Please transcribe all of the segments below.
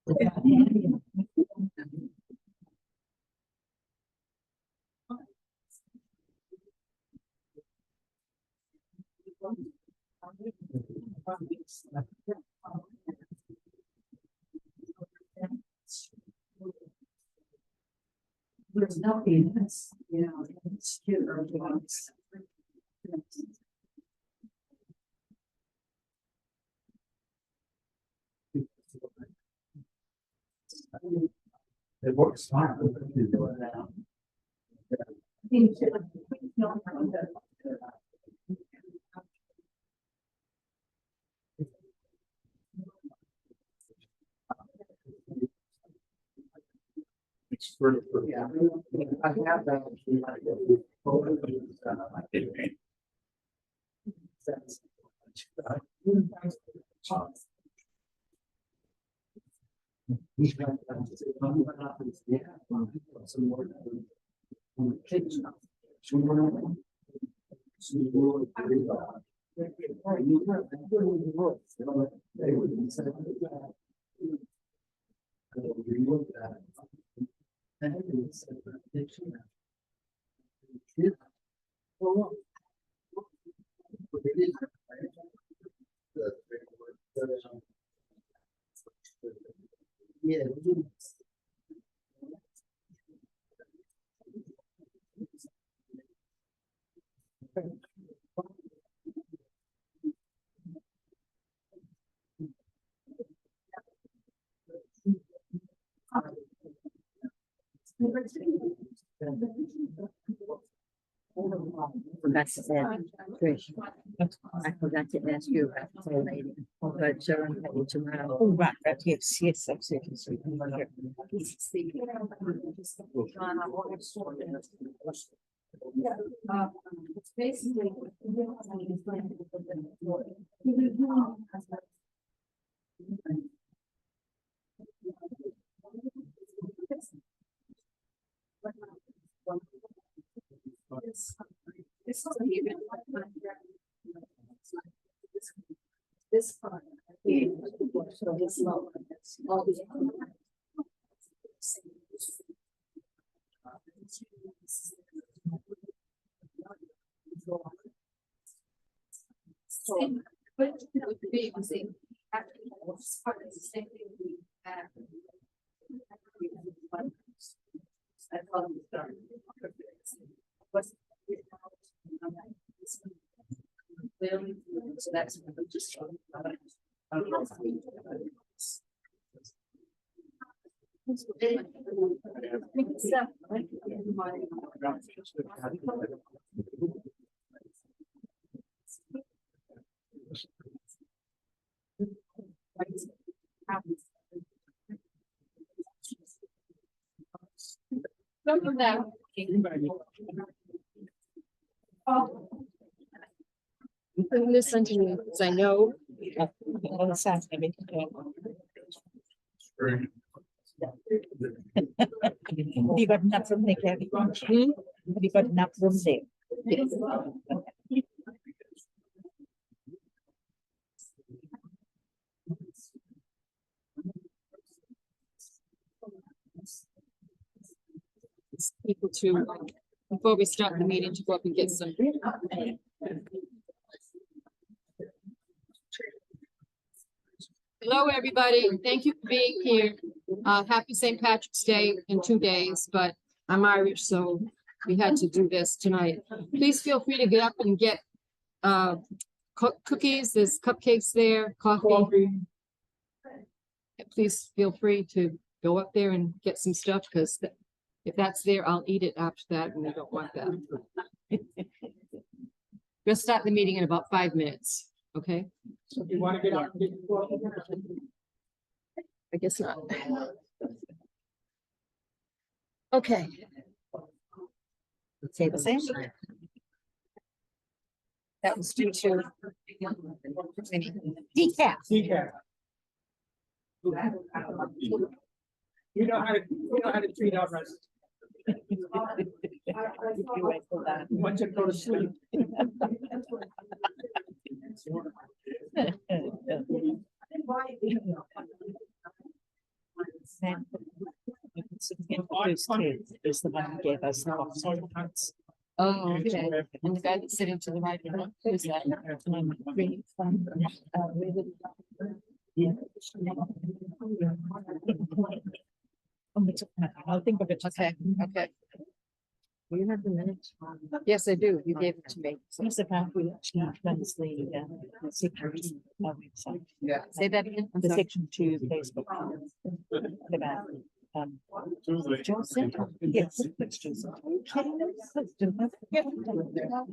There's nothing that's, you know, it's cute or wants. It works fine. It's for yeah. I have that. Yeah. Forgot to ask Trish. I forgot to ask you about the lady. But Sharon had it tomorrow. Oh, right, yes, yes, absolutely. It's basically. This part. So this level, all the. So, but you know, the big thing, actually, it's part of the same thing we have. I call them start. So that's what we just. From that. Listen to me, because I know on the side of it. You got enough from there, Kathy? You got enough from there? Yes. People to, before we start the meeting, to go up and get some. Hello, everybody. Thank you for being here. Happy St. Patrick's Day in 2 days, but I'm Irish, so we had to do this tonight. Please feel free to get up and get cookies. There's cupcakes there, coffee. Please feel free to go up there and get some stuff, because if that's there, I'll eat it after that, and we don't want that. We'll start the meeting in about 5 minutes, okay? So if you want to get up and get your I guess not. Okay. Say the same. That was due to decaf. decaf. You know how to treat our residents. Once you go to sleep. first case is the one who gave us the box. Oh, okay. And the guy that's sitting to the right of him, who's that? Reading from, I'll think of it. Okay, okay. Do you have the minutes? Yes, I do. You gave it to me. Since the fact we actually cleanse the sections of website. Say that again. I'm The sorry. section 2 Facebook. The back. Joseph. Yes.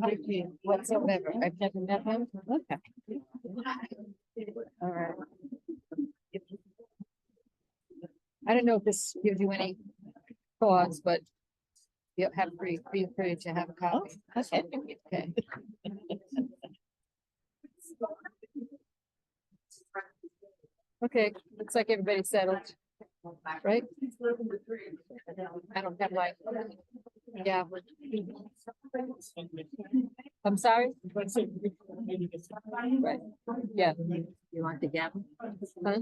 Thank you. Whatsoever. I've never met him. Okay. All right. I don't know if this gives you any pause, but you have feel free to have a copy. Okay. Okay. Okay, looks like everybody's settled, right? I don't have my, yeah. I'm sorry? Right, yeah. You want the gavel? Huh?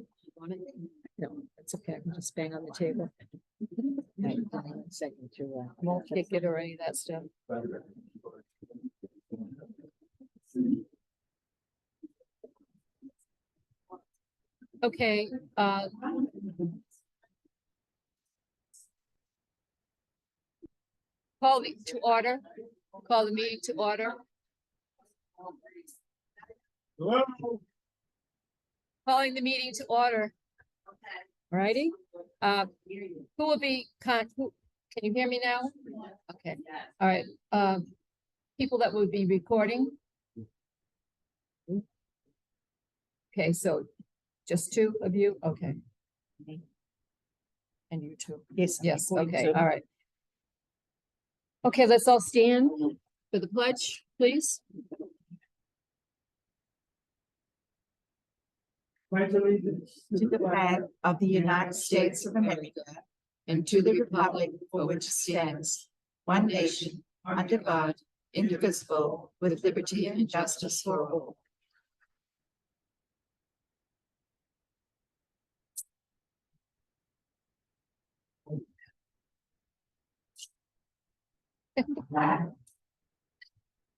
No, it's okay. I'm just bang on the table. Right, second to, Won't kick it or any of that stuff. Okay, call the to order, call the meeting to order. Calling the meeting to order. Alrighty, who will be can you hear me now? Okay, all right, people that will be recording. Okay, so just two of you, okay. And you too. Yes. Yes, according okay, to- all right. Okay, let's all stand for the pledge, please. To the flag of the United States of America and to the republic for which it stands, one nation, under God, indivisible, with liberty and justice for all.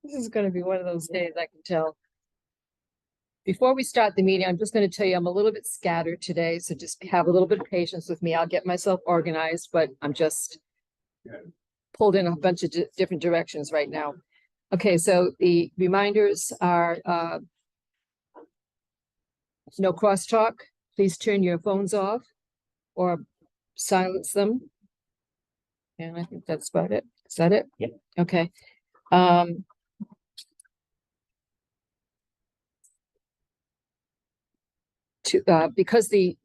This is gonna be one of those days, I can tell. Before we start the meeting, I'm just gonna tell you, I'm a little bit scattered today, so just have a little bit of patience with me. I'll get myself organized, but I'm just pulled in a bunch of different directions right now. Okay, so the reminders are, no crosstalk. Please turn your phones off or silence them. And I think that's about it. Is that it? Yep. Okay. Because the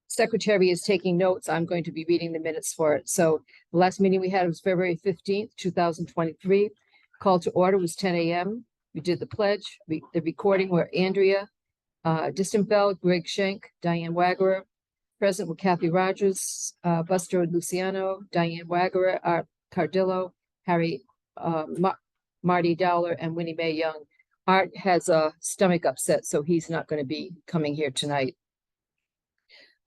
secretary is taking notes, I'm going to be reading the minutes for it. So the last meeting we had was February 15th, 2023. Call to order was 10 a.m. We did the pledge. The recording were Andrea Distenfeld, Greg Schenk, Diane Waggerer. Present were Kathy Rogers, Buster Luciano, Diane Waggerer, Art Cardillo, Harry Marty Dowler, and Winnie Mae Young. Art has a stomach upset, so he's not going to be coming here tonight.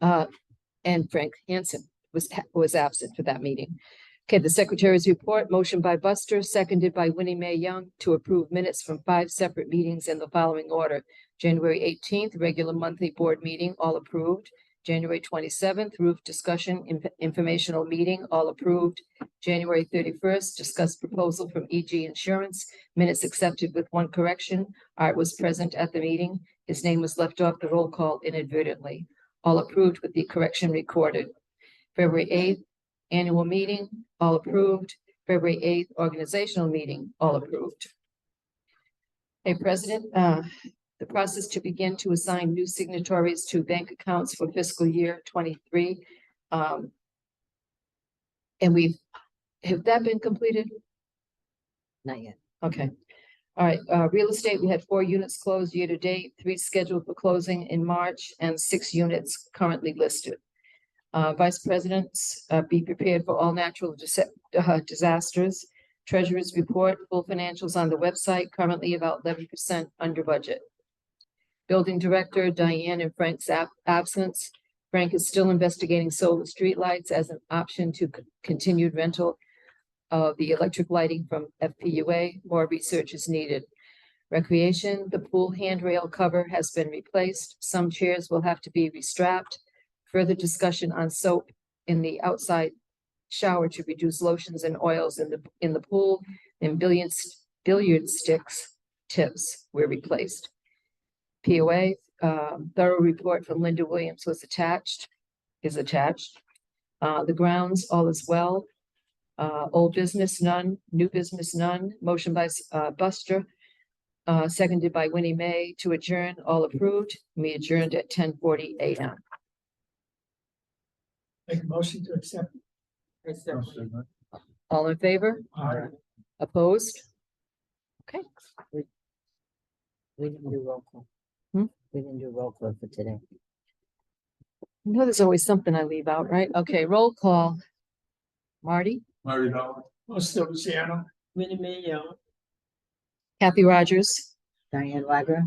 And Frank Hansen was absent for that meeting. Okay, the secretary's report, motion by Buster, seconded by Winnie Mae Young to approve minutes from 5 separate meetings in the following order. January 18th, regular monthly board meeting, all approved. January 27th, roof discussion informational meeting, all approved. January 31st, discussed proposal from EG Insurance, minutes accepted with one correction. Art was present at the meeting. His name was left off the roll call inadvertently. All approved with the correction recorded. February 8th, annual meeting, all approved. February 8th, organizational meeting, all approved. Hey, President, the process to begin to assign new signatories to bank accounts for fiscal year 23. And have that been completed? not yet. Okay. All right, real estate, we had 4 units closed year to date, 3 scheduled for closing in March, and 6 units currently listed. Vice Presidents, be prepared for all natural disasters. Treasurer's report, full financials on the website, currently about 11% under budget. Building Director, Diane and Frank's absence. Frank is still investigating solar streetlights as an option to continued rental of the electric lighting from FPUA. More research is needed. Recreation, the pool handrail cover has been replaced. Some chairs will have to be restrapped. Further discussion on soap in the outside shower to reduce lotions and oils in the pool, and billiard sticks tips were replaced. POA, thorough report from Linda Williams is attached. The grounds, all is well. Old business, none. New business, none. Motion by Buster, seconded by Winnie Mae to adjourn, all approved. We adjourned at 10:40 a.m. Make a motion to accept. All in favor? Aye. Opposed? Okay, We didn't do roll call. Hmm? We didn't do roll call for today. you know, there's always something I leave out, right? Okay, roll call. Marty, Larry Dowd. Buster Luciano. Winnie Mae Young. Kathy Rogers. Diane Weber,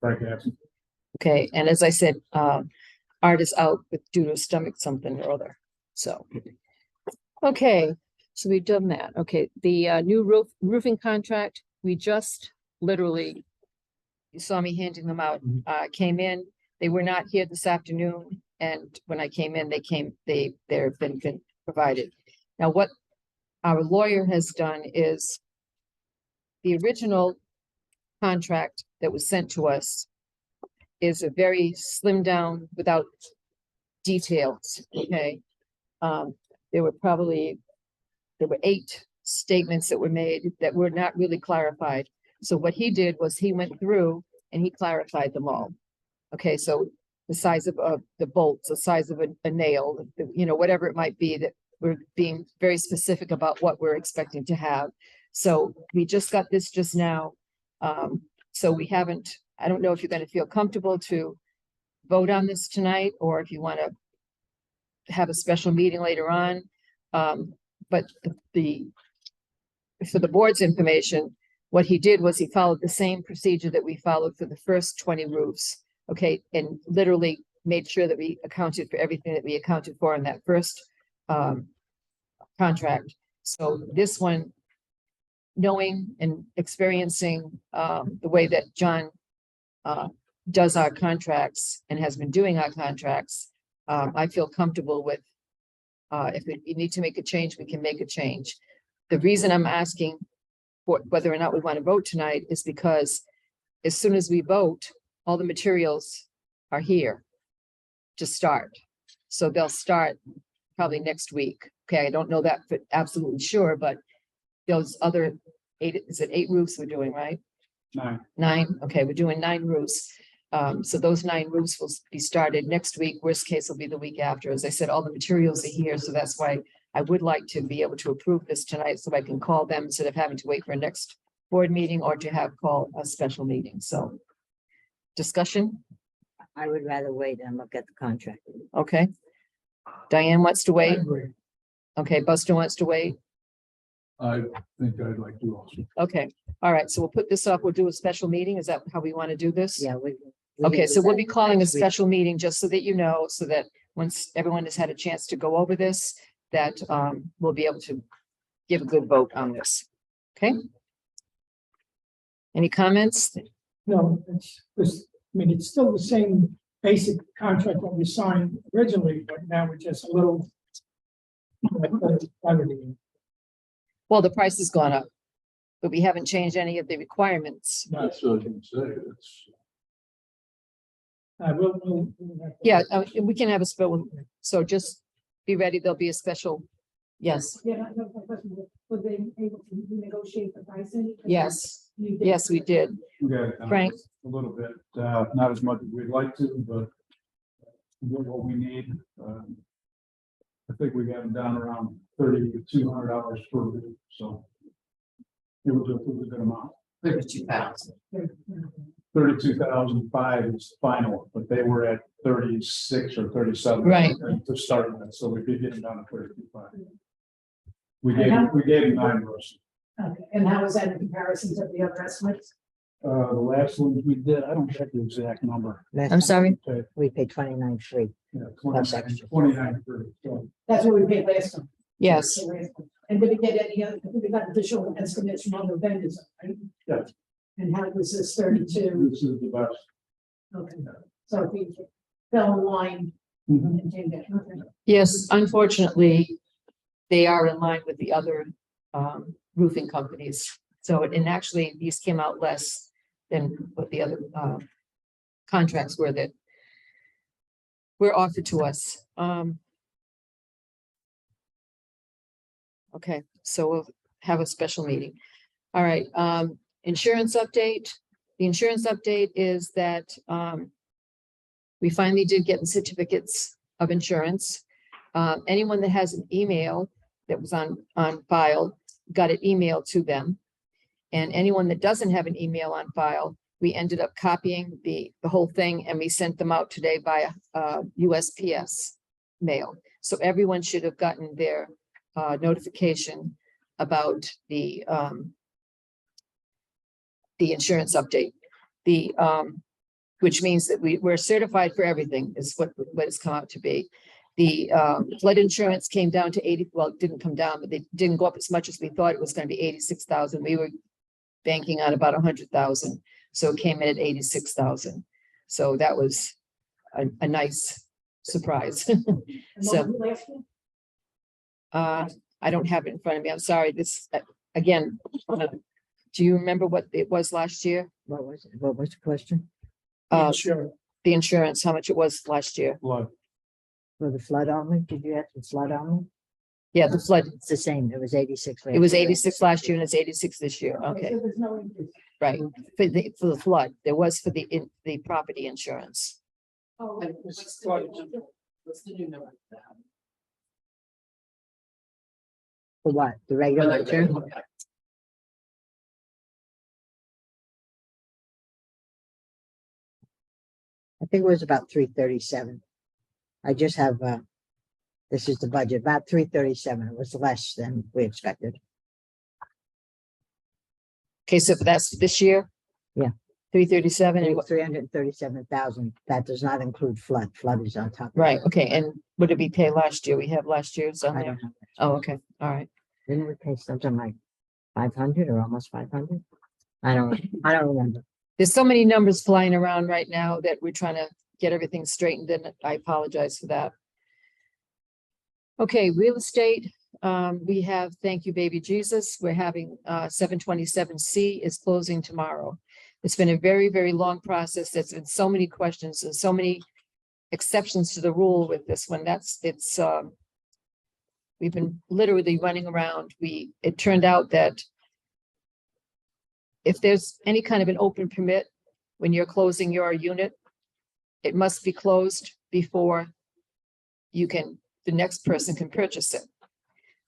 Frank Absent. Okay, and as I said, Art is out due to stomach something or other, so. Okay, so we've done that. Okay, the new roofing contract, we just literally, you saw me handing them out, came in. They were not here this afternoon, and when I came in, they've been provided. Now, what our lawyer has done is the original contract that was sent to us is a very slimmed down without details, okay? There were 8 statements that were made that were not really clarified. So what he did was he went through and he clarified them all. Okay, so the size of the bolts, the size of a nail, you know, whatever it might be, that we're being very specific about what we're expecting to have. So we just got this just now. So we haven't, I don't know if you're going to feel comfortable to vote on this tonight, or if you want to have a special meeting later on. But for the board's information, what he did was he followed the same procedure that we followed for the first 20 roofs. Okay, and literally made sure that we accounted for everything that we accounted for in that first contract. So this one, knowing and experiencing the way that John does our contracts and has been doing our contracts, I feel comfortable with if you need to make a change, we can make a change. The reason I'm asking for whether or not we want to vote tonight is because as soon as we vote, all the materials are here to start. So they'll start probably next week. Okay, I don't know that for absolutely sure, but those other 8, is it 8 roofs we're doing, right? 9. 9, okay, we're doing 9 roofs. So those 9 roofs will be started next week. Worst case will be the week after. As I said, all the materials are here, so that's why I would like to be able to approve this tonight, so I can call them instead of having to wait for a next board meeting or to have call a special meeting. So discussion, I would rather wait and look at the contract. okay. Diane wants to I wait. agree. Okay, Buster wants to wait. I think I'd like to also. Okay, all right, so we'll put this off. We'll do a special meeting. Is that how we want to do this? Yeah, we. Okay, so we'll be calling a next week. special meeting, just so that you know, so that once everyone has had a chance to go over this, that we'll be able to give a good vote on this. Okay? Any comments? No, it's still the same basic contract that we signed originally, but now we're just a little. Well, the price has gone up, but we haven't changed any of the requirements. That's what I was gonna say. It's. We'll. Yeah, we can have a special, so just be ready. There'll be a special, yes, Yeah, no, my question was, were they able to negotiate the pricing? yes, You did. yes, we did. We got it down Frank? a little bit, not as much as we'd like to, but we get what we need. I think we got them down around $3,200 per roof, so it was a good amount. 32,000. 32,005 is final, but they were at 36 or 37. Right. To start with, so we did get them down to 32,500. We gave them 9 rows. Okay, and how was that in comparison to the other estimates? The last ones we did, I don't have the exact number. Last I'm time sorry. Okay, We paid 29.3. yeah, That's extra. 29, 30, so. That's what we paid last time. Yes, And did we get any other, we got additional estimates from other vendors, right? Yeah. And how was this 32? This is the best. Okay, so if we fell in line Mhm. and came down, okay. yes, unfortunately, they are in line with the other roofing companies. So, and actually, these came out less than what the other contracts were that were offered to us. Okay, so we'll have a special meeting. All right, insurance update. The insurance update is that we finally did get the certificates of insurance. Anyone that has an email that was on file got it emailed to them. And anyone that doesn't have an email on file, we ended up copying the whole thing and we sent them out today via USPS mail. So everyone should have gotten their notification about the insurance update. Which means that we're certified for everything is what it's come out to be. The flood insurance came down to 80, well, it didn't come down, but they didn't go up as much as we thought it was going to be 86,000. We were banking on about 100,000. So it came in at 86,000. So that was a nice surprise. And So- what was the last one? I don't have it in front of me. I'm sorry. This, again, do you remember what it was last year? What was it? What was the question? Sure. The insurance, how much it was last year? Blood. For the flood only? Did you have the flood only? Yeah, the flood, It's the same. It was 86. it was 86 last year and it's 86 this year. Okay, So there's no increase. right. For the flood, there was for the property insurance. Oh, What's the new number? For what? The regular insurance? I think it was about 337. I just have, this is the budget, about 337. It was less than we expected. Okay, so that's this year? Yeah. 337 and what, 337,000. That does not include flood. Flood is on top. of right, that. okay, and what did we pay last year? We have last year's on I there. don't know. Oh, okay, all right. Didn't we pay something like 500 or almost 500? I don't remember. There's so many numbers flying around right now that we're trying to get everything straightened and I apologize for that. Okay, real estate, we have, thank you, baby Jesus. We're having 727C is closing tomorrow. It's been a very, very long process. There's been so many questions and so many exceptions to the rule with this one. We've been literally running around. It turned out that if there's any kind of an open permit, when you're closing your unit, it must be closed before the next person can purchase it.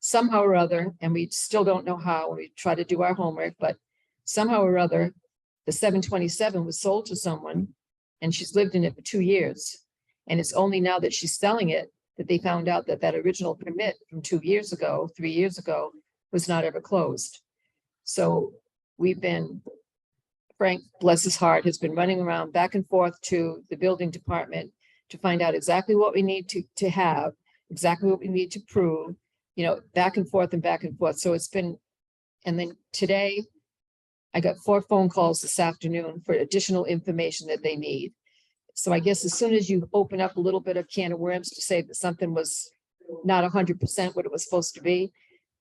Somehow or other, and we still don't know how, we try to do our homework, but somehow or other, the 727 was sold to someone and she's lived in it for 2 years. And it's only now that she's selling it that they found out that that original permit from 2 years ago, 3 years ago, was not ever closed. So we've been, Frank, bless his heart, has been running around back and forth to the building department to find out exactly what we need to have, exactly what we need to prove, back and forth and back and forth. So it's been, and then today, I got 4 phone calls this afternoon for additional information that they need. So I guess as soon as you open up a little bit of can of worms to say that something was not 100% what it was supposed to be,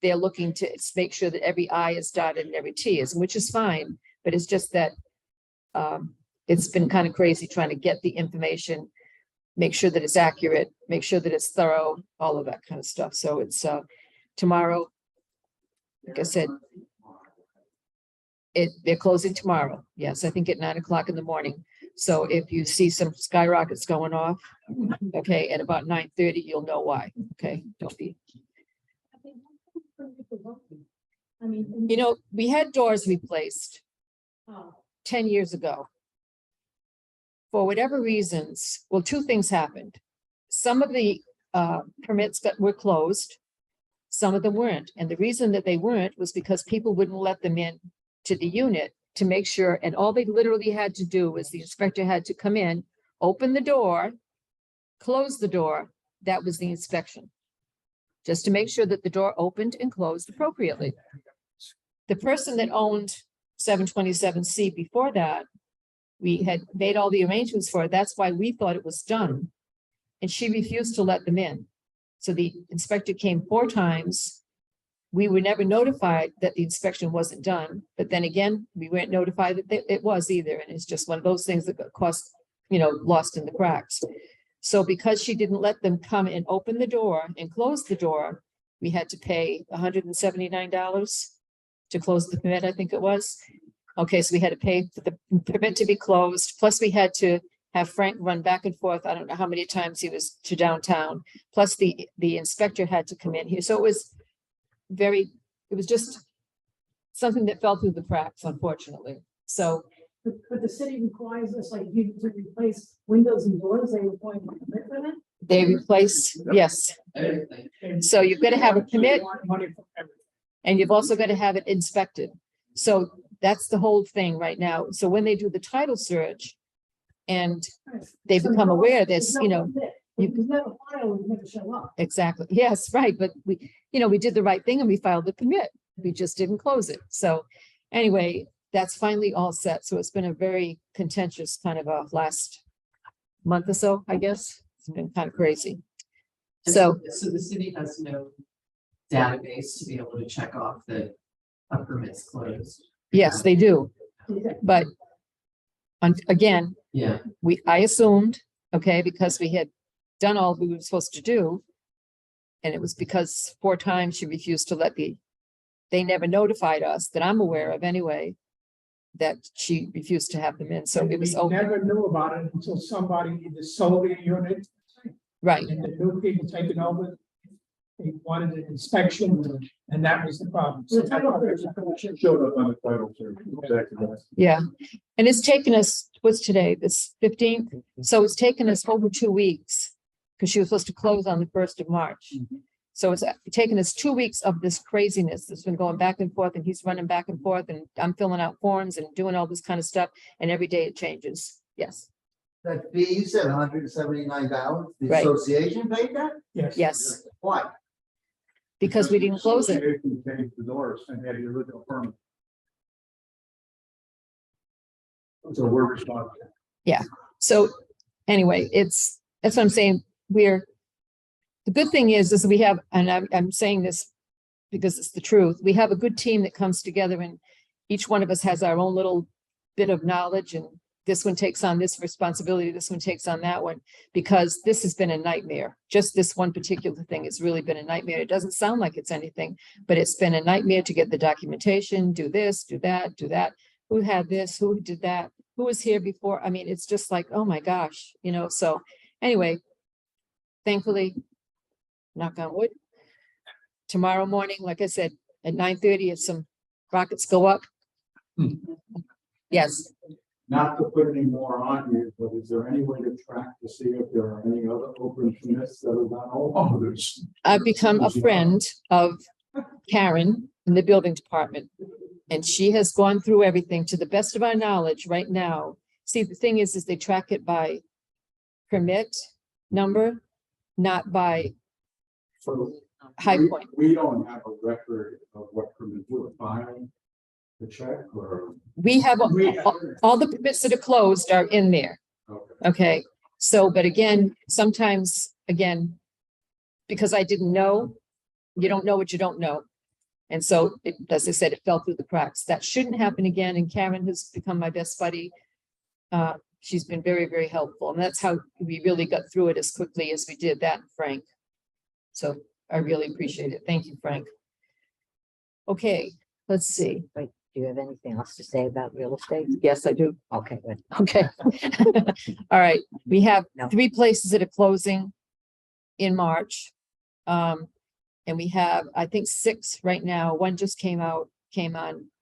they're looking to make sure that every I is dotted and every T is, which is fine, but it's just that it's been kind of crazy trying to get the information, make sure that it's accurate, make sure that it's thorough, all of that kind of stuff. So it's tomorrow, like I said, they're closing tomorrow. Yes, I think at 9 o'clock in the morning. So if you see some skyrockets going off, okay, at about 9:30, you'll know why. Okay, don't be. I mean. We had doors replaced Oh, 10 years ago. For whatever reasons, well, 2 things happened. Some of the permits that were closed, some of them weren't. And the reason that they weren't was because people wouldn't let them in to the unit to make sure, and all they literally had to do was the inspector had to come in, open the door, close the door. That was the inspection. Just to make sure that the door opened and closed appropriately. The person that owned 727C before that, we had made all the arrangements for it. That's why we thought it was done. And she refused to let them in. So the inspector came 4 times. We were never notified that the inspection wasn't done, but then again, we weren't notified that it was either. And it's just one of those things that got lost in the cracks. So because she didn't let them come and open the door and close the door, we had to pay $179 to close the permit, I think it was. Okay, so we had to pay for the permit to be closed, plus we had to have Frank run back and forth. I don't know how many times he was to downtown, plus the inspector had to come in here. So it was just something that fell through the cracks, unfortunately. So But the city requires us, like, you to replace windows and doors, they require a permit for that? they replaced, yes. So you've got to have a permit, Money from everything. and you've also got to have it inspected. So that's the whole thing right now. So when they do the title search and they become aware this, There's no permit. you- You never file, you never show up. exactly, yes, right, but we did the right thing and we filed the permit. We just didn't close it. So anyway, that's finally all set. So it's been a very contentious kind of a last month or so, I guess. It's been kind of crazy. So So the city has no database to be able to check off that a permit's closed. yes, they do. But again, Yeah, I assumed, okay, because we had done all we were supposed to do. And it was because 4 times she refused to they never notified us that I'm aware of anyway, that she refused to have them in. So it was We open, never knew about it until somebody either sold a unit right? and the new people taking over. They wanted an inspection and that was the problem. So The title search, Showed up on the title search. Exactly. Yeah. And it's taken us, what's today, this 15th? So it's taken us over 2 weeks because she was supposed to close on the 1st of March. So it's taken us 2 weeks of this craziness that's been going back and forth, and he's running back and forth, and I'm filling out forms and doing all this kind of stuff. And every day it changes. Yes. That fee, you said $179, the Right. association paid that? Yes. Yes, Why? because we didn't close it. Association paid the doors and had the original permit. So we're responsible. So anyway, that's what I'm saying. The good thing is we have, and I'm saying this because it's the truth. We have a good team that comes together, and each one of us has our own little bit of knowledge, and this one takes on this responsibility, this one takes on that one, because this has been a nightmare. Just this one particular thing has really been a nightmare. It doesn't sound like it's anything, but it's been a nightmare to get the documentation, do this, do that, do that. Who had this, who did that, who was here before? I mean, it's just like, oh my gosh, so anyway, thankfully, knock on wood, tomorrow morning, like I said, at 9:30, if some rockets go up. Yes, Not to put any more on you, but is there any way to track to see if there are any other open permits that are not all? Oh, there's. I've become a friend of Karen in the building department. And she has gone through everything to the best of our knowledge right now. See, the thing is they track it by permit number, not by So high we- point. We don't have a record of what permits were filed to check or. We have all the permits that are closed are in there. Okay. Okay, so, but again, sometimes, because I didn't know, you don't know what you don't know. And so, as I said, it fell through the cracks. That shouldn't happen again. And Karen has become my best buddy. She's been very, very helpful. And that's how we really got through it as quickly as we did that, Frank. So I really appreciate it. Thank you, Frank. Okay, let's see. Wait, do you have anything else to say about real estate? Yes, I do. Okay, good. Okay. All right, we have No. 3 places that are closing in March. And we have, I think, 6 right now. One just came on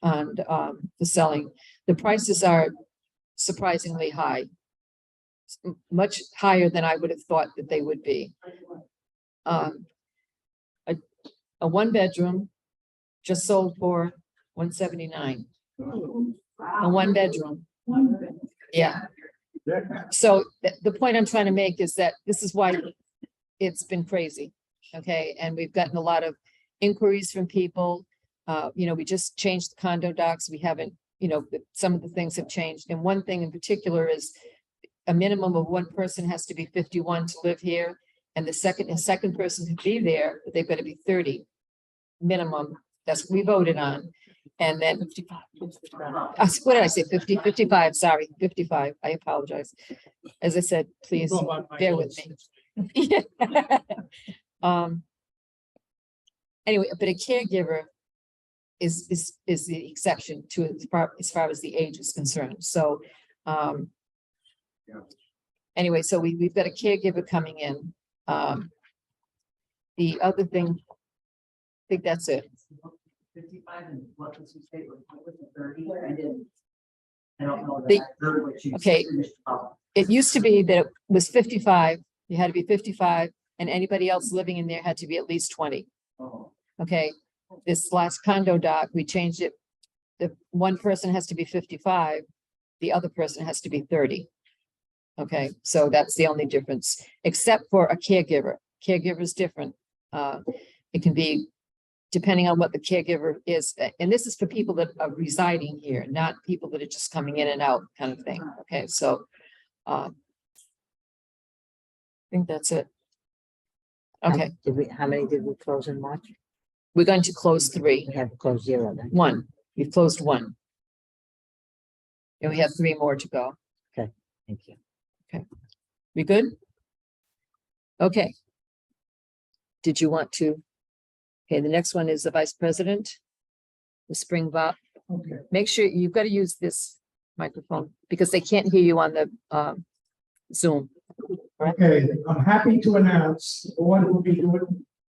the selling. The prices are surprisingly high. Much higher than I would have thought that they would be. A 1-bedroom just sold for $179. a one bedroom. One bed. Yeah. Yeah. So the point I'm trying to make is that this is why it's been crazy. Okay, and we've gotten a lot of inquiries from people. We just changed the condo docs. We haven't, some of the things have changed. And one thing in particular is a minimum of one person has to be 51 to live here. And the second person to be there, they've got to be 30 minimum. That's what we voted on. And then 55. What did I say? 50, 55, sorry, 55. I apologize. As I said, please Go by my bear with rules. me. Anyway, but a caregiver is the exception to as far as the age is concerned. So, anyway, so we've got a caregiver coming in. The other thing, I think that's it. 55 and what was you say, what was it, 30? I don't know. The- that I heard what you okay. finished up. It used to be that it was 55, you had to be 55, and anybody else living in there had to be at least 20. Oh, Okay, this last condo doc, we changed it. The one person has to be 55, the other person has to be 30. Okay, so that's the only difference, except for a caregiver. Caregiver is different. It can be depending on what the caregiver is. And this is for people that are residing here, not people that are just coming in and out kind of thing. Okay, so I think that's it. Okay, How many did we close in March? we're going to close 3. We have closed 0 then. 1. We've closed 1. And we have 3 more to go. Thank you. We good? Okay. Did you want to? Okay, the next one is the vice president. The spring bop. Okay. Make sure you've got to use this microphone because they can't hear you on the Zoom. Okay, I'm happy to announce the board will be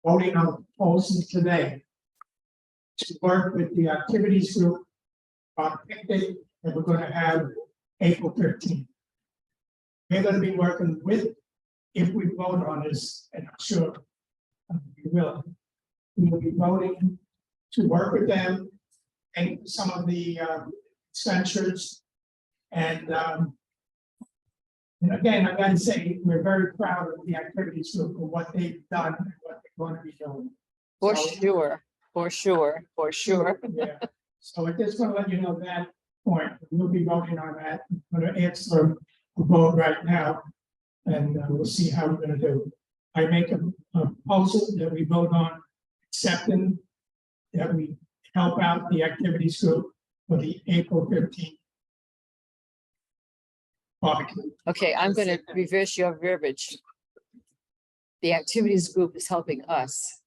voting on proposals today to work with the activities group on picnic that we're going to have April 13th. We're going to be working with, if we vote on this, and I'm sure we will be voting to work with them and some of the expenditures. And again, I gotta say, we're very proud of the activities group for what they've done and what they're going to be doing. For So- sure, for sure, for sure. Yeah, so I just want to let you know that point, we'll be voting on that, I'm gonna answer a vote right now. And we'll see how we're gonna do. I make a proposal that we vote on accepting that we help out the activities group for the April 15th barbecue. Okay, I'm going to reverse your verbiage. The activities group is helping us.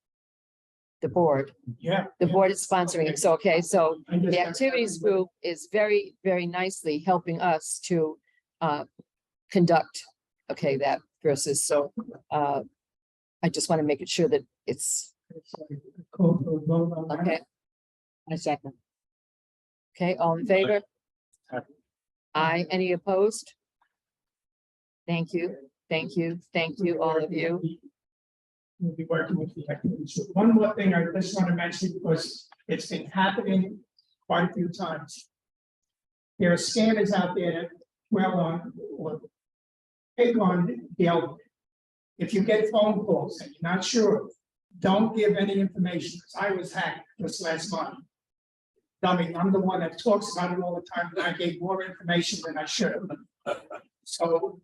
The board, Yeah. the board is sponsoring it. So, okay, so I just- the activities group is very, very nicely helping us to conduct, okay, that versus, so I just want to make it sure that it's, Call for a vote on that. okay, I second. okay, all in favor? Aye. Aye, any opposed? Thank you, thank you, thank you, all of you. We'll be working with the activities group. One more thing I just want to mention because it's been happening quite a few times. There are scammers out there that dwell on or pick on the elderly. If you get phone calls and you're not sure, don't give any information. I was hacked just last month. Dummy, I'm the one that talks about it all the time, and I gave more information than I should have. So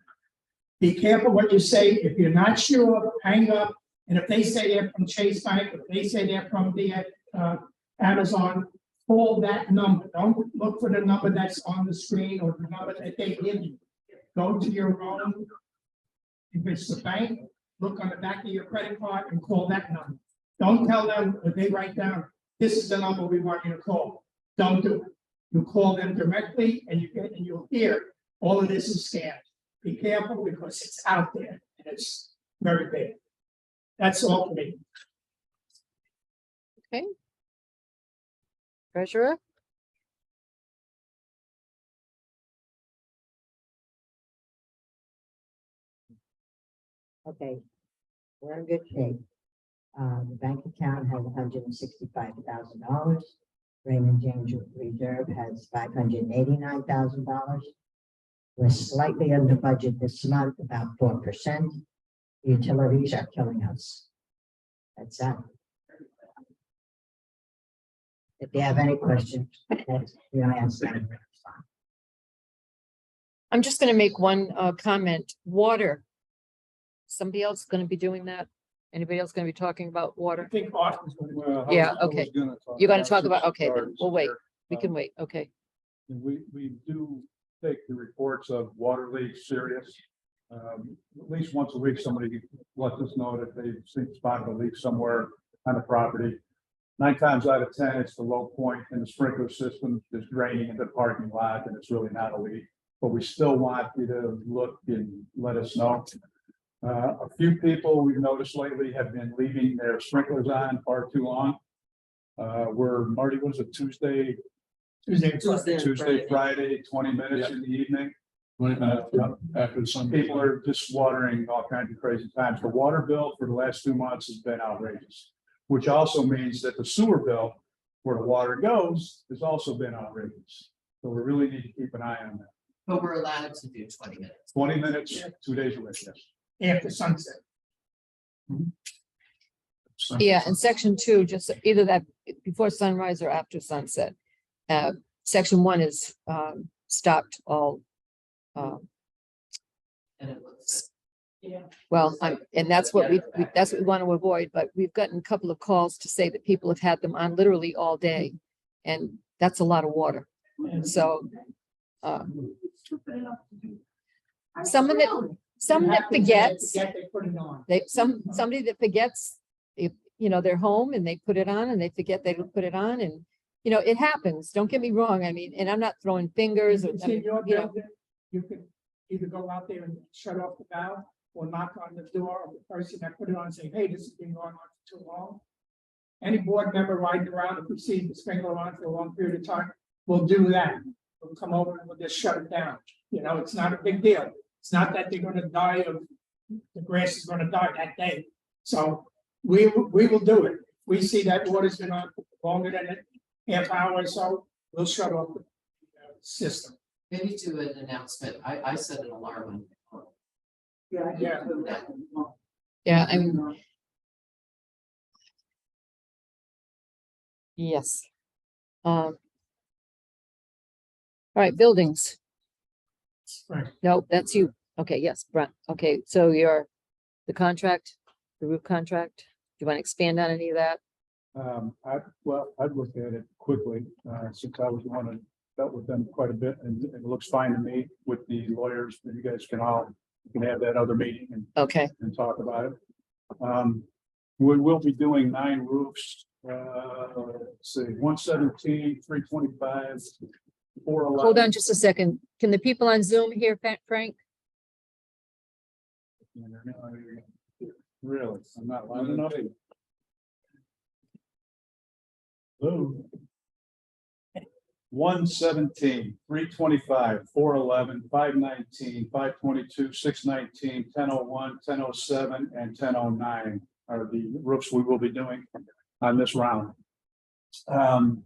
be careful what you say. If you're not sure, hang up. And if they say they're from Chase Bank, if they say they're from the Amazon, call that number. Don't look for the number that's on the screen or the number that they give you. Go to your own. If it's the bank, look on the back of your credit card and call that number. Don't tell them if they write down, this is the number we want you to call. Don't do it. You call them directly and you'll hear all of this is scam. Be careful because it's out there and it's very big. That's all for me. Treasurer? Okay, we're in good shape. The bank account has $165,000. Raymond James Reserve has $589,000. We're slightly under budget this month, about 4%. Utilities are killing us. That's that. If you have any questions, ask them. I'm just gonna make one comment. Water. Somebody else gonna be doing that? Anybody else gonna be talking about I water? think Austin's gonna. Well, I Yeah, was- I was okay. gonna You're gonna about talk about, six okay, then stars we'll wait. here. We can wait, okay. And we do take the reports of water leaks serious. At least once a week, somebody lets us know that they've seen spotted a leak somewhere on the property. 9 times out of 10, it's the low point in the sprinkler system that's draining into the parking lot, and it's really not a leak. But we still want you to look and let us know. A few people we've noticed lately have been leaving their sprinklers on far too long. Marty, was it Tuesday, Friday, 20 minutes in the evening? After some people are just watering all kinds of crazy times. The water bill for the last 2 months has been outrageous, which also means that the sewer bill where the water goes has also been outrageous. So we really need to keep an eye on that. But we're allowed to do 20 minutes. 20 minutes, 2 days a week, yes. After sunset. Yeah, and section 2, just either that before sunrise or after sunset. Section 1 is stopped all. And it looks, Well, and that's what that's what we want to avoid, but we've gotten a couple of calls to say that people have had them on literally all day. And that's a lot of water. So someone that forgets, They put it on. somebody that forgets, if, they're home and they put it on and they forget they don't put it on, and, it happens. Don't get me wrong. I mean, and I'm not throwing fingers or, It's in your you know, building, you can either go out there and shut off the valve or knock on the door of the person that put it on and say, hey, this has been going on for too long. Any board member riding around, if we see the sprinkler on for a long period of time, we'll do that. We'll come over and we'll just shut it down. It's not a big deal. It's not that they're gonna die of, the grass is gonna die that day. So we will do it. We see that water's been on for longer than a half hour or so, we'll shut off the system. maybe do an announcement. I set an alarm on. Yeah. yeah, yes. All right, buildings. Right. No, that's you. Okay, yes, Brent. Okay, so the roof contract, do you want to expand on any of that? I'd look at it quickly, since I was the one that dealt with them quite a bit, and it looks fine to me with the lawyers, but you guys can have that other meeting Okay, and talk about it. We will be doing 9 roofs, let's see, 117, 325, 411. hold on just a second. Can the people on Zoom hear Frank? Really, I'm not loud enough. Hello. 117, 325, 411, 519, 522, 619, 1001, 1007, and 1009 are the roofs we will be doing on this round. I've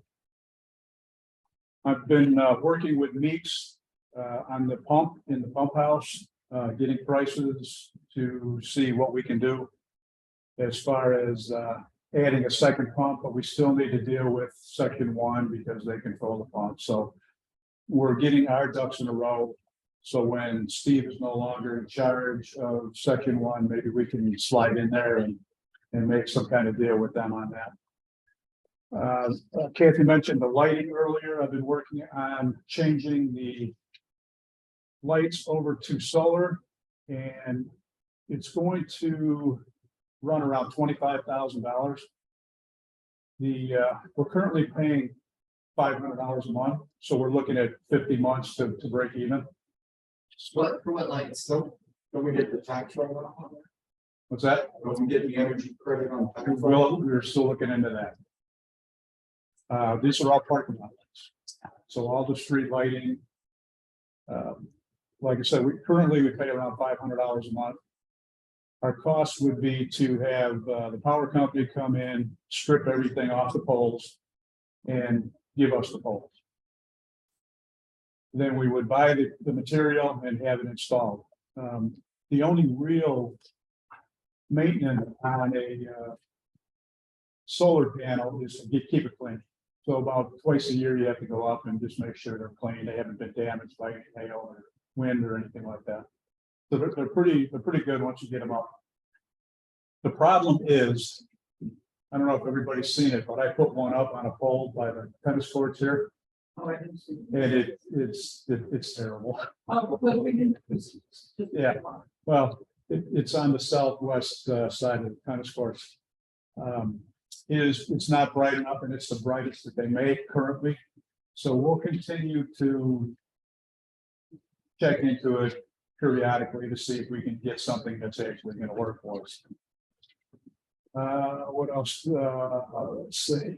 been working with Meeks on the pump in the pump house, getting prices to see what we can do as far as adding a second pump, but we still need to deal with section 1 because they control the pump. So we're getting our ducks in a row. So when Steve is no longer in charge of section 1, maybe we can slide in there and make some kind of deal with them on that. Kathy mentioned the lighting earlier. I've been working on changing the lights over to solar, and it's going to run around $25,000. We're currently paying $500 a month, so we're looking at 50 months to break even. For what lights? Don't we get the tax write off on that? What's that? Don't we get the energy credit on tax write-off? Well, we're still looking into that. These are all parking lot lights. So all the street lighting. Like I said, we pay around $500 a month. Our cost would be to have the power company come in, strip everything off the poles, and give us the poles. Then we would buy the material and have it installed. The only real maintenance on a solar panel is to keep it clean. So about twice a year, you have to go up and just make sure they're clean. They haven't been damaged by any hail or wind or anything like that. So they're pretty good once you get them up. The problem is, I don't know if everybody's seen it, but I put one up on a pole by the tennis courts here. Oh, I didn't see. And it's terrible. Oh, well, we didn't. Yeah. Well, it's on the southwest side of the tennis courts. It's not bright enough, and it's the brightest that they make currently. So we'll continue to check into it periodically to see if we can get something that's actually going to work for us. What else? Let's see.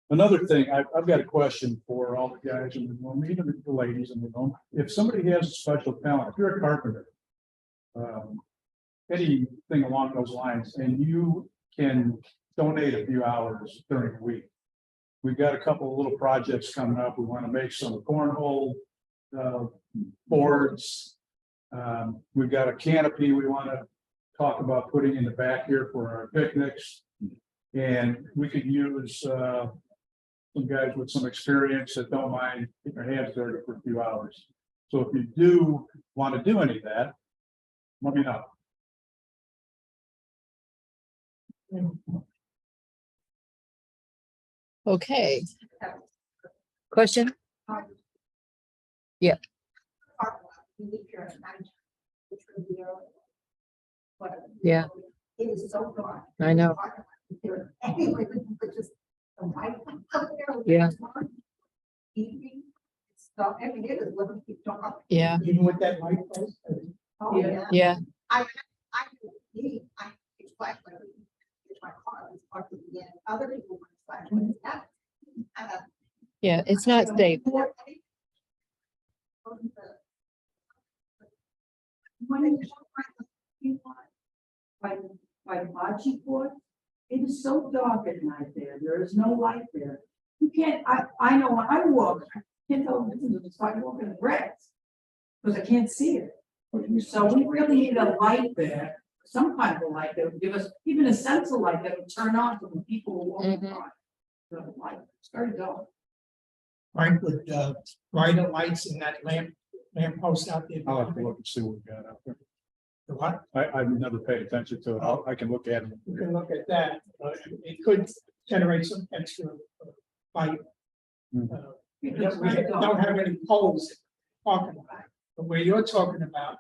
Another thing, I've got a question for all the guys in the room, even the ladies in the room. If somebody has a special talent, if you're a carpenter, anything along those lines, and you can donate a few hours during the week. We've got a couple of little projects coming up. We want to make some cornhole boards. We've got a canopy we want to talk about putting in the back here for our picnics. And we could use some guys with some experience that don't mind getting their hands dirty for a few hours. So if you do want to do any of that, let me know. Okay. Question? Yeah. Yeah. It is so dark. I know. Anyway, we could just. Yeah. Evening, so every day is looking to dark. Yeah. Even with that light post. Oh, yeah. Yeah. I need, it's flashlight. It's my car, it's parked at the end. Other people want flashlights. Yeah. It's not safe. By the bocce court, it is so dark at night there. There is no light there. You can't, I know when I walk, I can't tell if this is a sidewalk in red. Because I can't see it. So we really need a light there, some kind of a light that would give us even a sense of light that would turn on for when people are walking by. The light, it's very dark. Frank, with brighter lights in that lamp post out there. I'll have to look and see what we got out there. The what? I've never paid attention to it. I can look at it. You can look at that. It could generate some extra light. We don't have any poles talking about, but where you're talking about,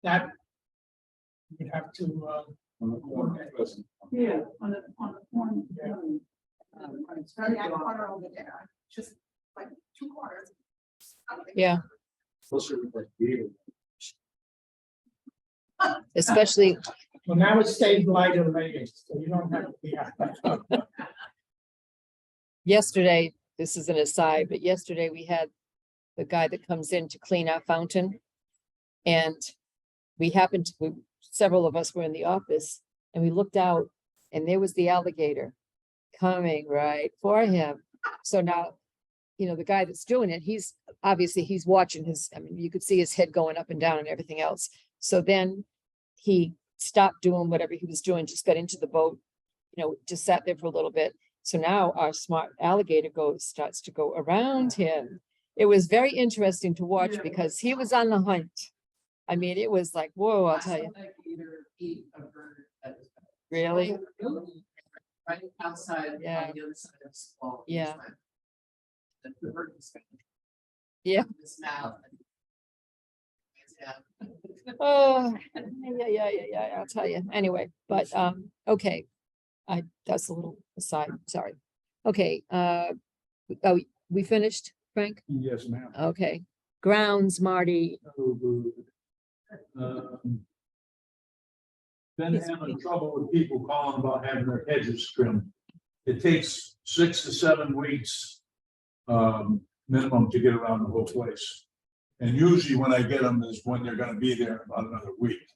that you have to, Yeah, on the corner. Yeah. It's very That dark. corner over there, just like 2 corners. Yeah. Especially, well, now it stays lighter later, so you don't have to be out. yesterday, this is an aside, but yesterday we had the guy that comes in to clean our fountain. And we happened to, several of us were in the office and we looked out and there was the alligator coming right for him. So now, you know, the guy that's doing it, he's watching his, I mean, you could see his head going up and down and everything else. So then he stopped doing whatever he was doing, just got into the boat, you know, just sat there for a little bit. So now our smart alligator starts to go around him. It was very interesting to watch because he was on the hunt. I mean, it was like, whoa, I'll tell you. Eat a bird that is Really? right outside, Yeah. on the other side of the wall. Yeah. The bird was kind of Yeah. in his mouth. Yeah. Oh, yeah, I'll tell you. Anyway, but, okay. That's a little aside, sorry. Okay, oh, we finished, Frank? Yes, ma'am. Okay, grounds, Marty. Been having trouble with people calling about having their hedges trimmed. It takes 6 to 7 weeks minimum to get around the whole place. And usually when I get them is when they're gonna be there in about another week.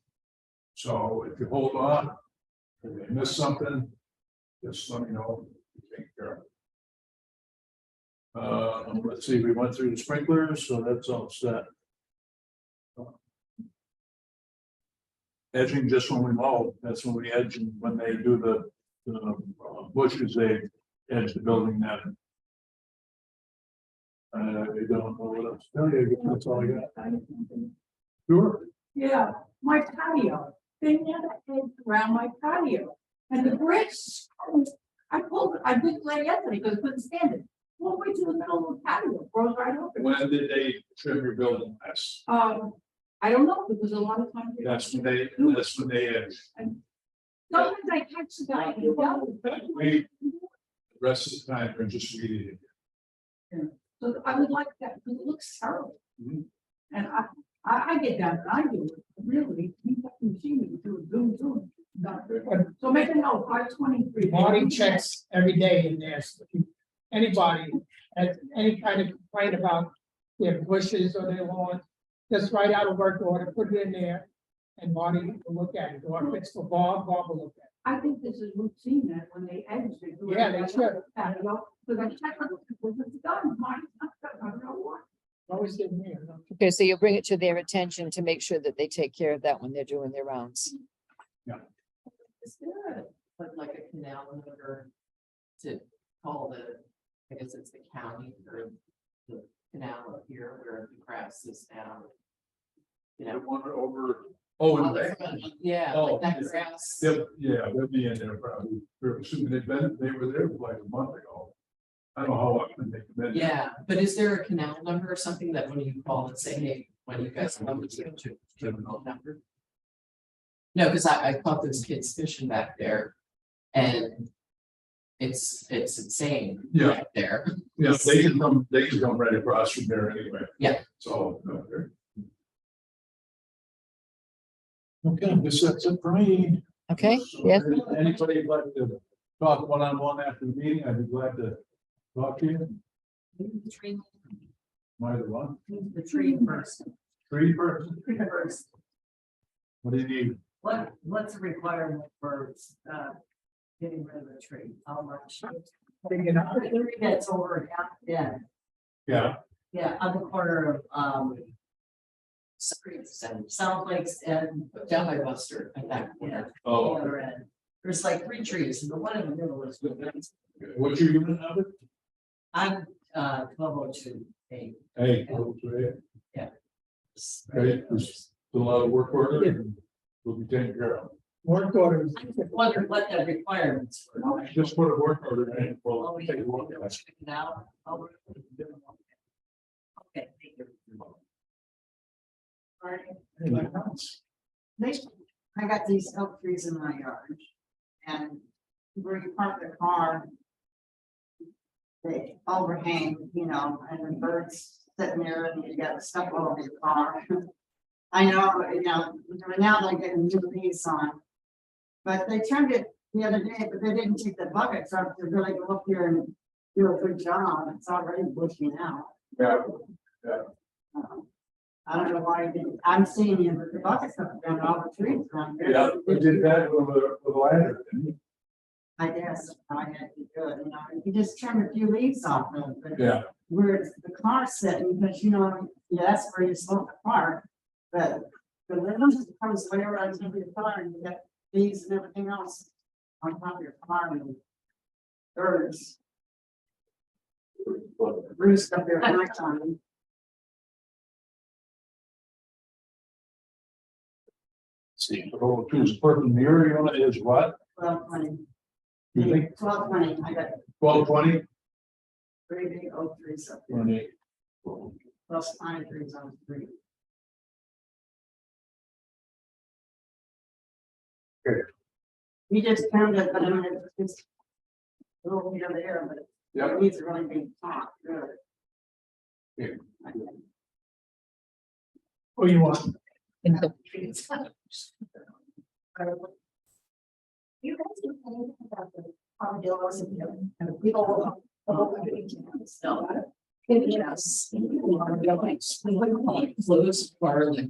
So if you hold on, if they miss something, just let me know. Take care of it. Let's see, we went through the sprinklers, so that's all set. Edging just when we mow, that's when we edge, and when they do the bushes, they edge the building net. I don't know what else to tell you, I guess that's all I got. Sure. Yeah, my patio, they never came around my patio, and the bricks. I did play yesterday because I couldn't stand it. Well, way to the middle of the patio, grows right open. When did they trim your building last? I don't know, because a lot of times. That's when they edge. Sometimes I catch the guy and yell. We, the rest of the time, we're just reading it. So I would like that, because it looks terrible. Mhm. And I get down and I do it, really, you can see me do it, zoom. So make a note, 523. Marty checks every day in there. So if anybody has any kind of complaint about their bushes or their lawn, just write out a work order, put it in there, and Marty will look at it. Or if it's for Bob, Bob will look at it. I think this is routine that when they edge, they do it. Yeah, they should. Because I check on it's done, mine's not done, I don't know what. Always get me. Okay, so you'll bring it to their attention to make sure that they take care of that when they're doing their rounds. Is there like a canal number to call I guess it's the county or the canal up here where the grass is down? You The know, one over, oh, yeah, Oh, like that yeah. grass. yeah, they'll be in there probably, they're assuming they were there like a month ago. I don't know how often they come in. Yeah, but is there a canal number or something that when you call and say, hey, when you guys come to have a phone number? No, because I caught those kids fishing back there and it's insane. Yeah. Back there. Yeah, they can come right across from there anyway. Yeah. So. Okay, I guess that's it for me. Okay, So, yes, Anybody would like to talk one-on-one after the meeting, I'd be glad to talk to you. The tree, Either one, the tree first. three person, Tree first. what do you need? What's the requirement for getting rid of the tree? How much? The tree that's over half dead. Yeah, Yeah, on the corner of Streets and South Lakes and down by Buster at that corner. oh, The other end. There's like 3 trees and the one in the middle is good. what's your unit number? I'm 1202. Hey, Yeah. okay, there's a lot of work order and we'll be taken care of. work orders. I just wonder what the requirements were. Just put a work order in, Oh, we'll we take a look at it. check it out. Oh, okay, thank you. Anything else? I got these oak trees in my yard. And where you park the car. They overhang, and the birds sitting there and you got stuff all over your car. I know, now they're getting new leaves on. But they trimmed it the other day, but they didn't take the buckets up to really go up here and do a good job. It's already bushy now. Yeah, I don't know why you didn't, I'm seeing you with the buckets up around all the trees around here. yeah, we did that with a ladder, didn't we? I guess I had to do it, you just trim a few leaves off of it, but Yeah, where it's the car sitting, because that's where you're supposed to park. But the little comes way around to your car and you got leaves and everything else on top of your car and birds. Roost up there at night time. see, the whole choose person in the area is what? 1220. You think 1220, I got 1220? 3 big oak trees up there, 28. plus pine trees on the street. Okay. We just trimmed it, but I mean, it's just a little here there, but Yep. it needs to really be top, really. Yeah. What you want? in the You guys do anything about the armadillos and the people. Yes. Close Garland.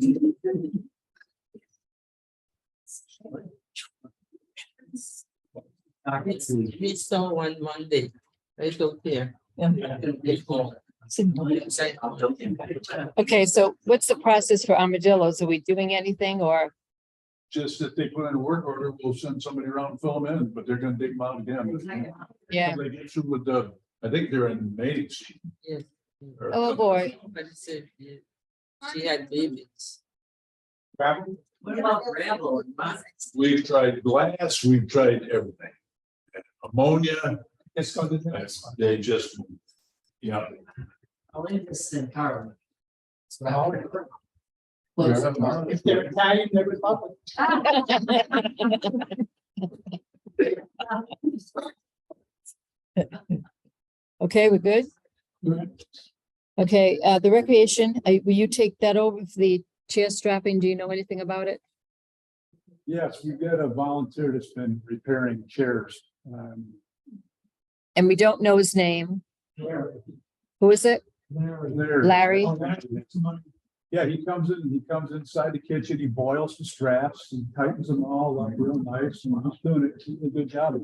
We saw one Monday, right out there. Okay, so what's the process for armadillos? Are we doing anything or? Just if they put in a work order, we'll send somebody around and fill them in, but they're gonna dig them out again. Yeah. They get through with the, I think they're in mating season. Or- Oh, boy. She had babies. Gravel? What about gravel and mud? We've tried glass, we've tried everything. Ammonia, Let's go to the next one. they just, yeah. I'll leave this in Carl. Oh, if they're Italian, they're Republican. Okay, we're good? Okay, the recreation, will you take that over for the chair strapping? Do you know anything about it? Yes, we've got a volunteer that's been repairing chairs. And we don't know his name. Who is it? Larry? Yeah, he comes inside the kitchen, he boils the straps, he tightens them all up real nice, and he's doing a good job.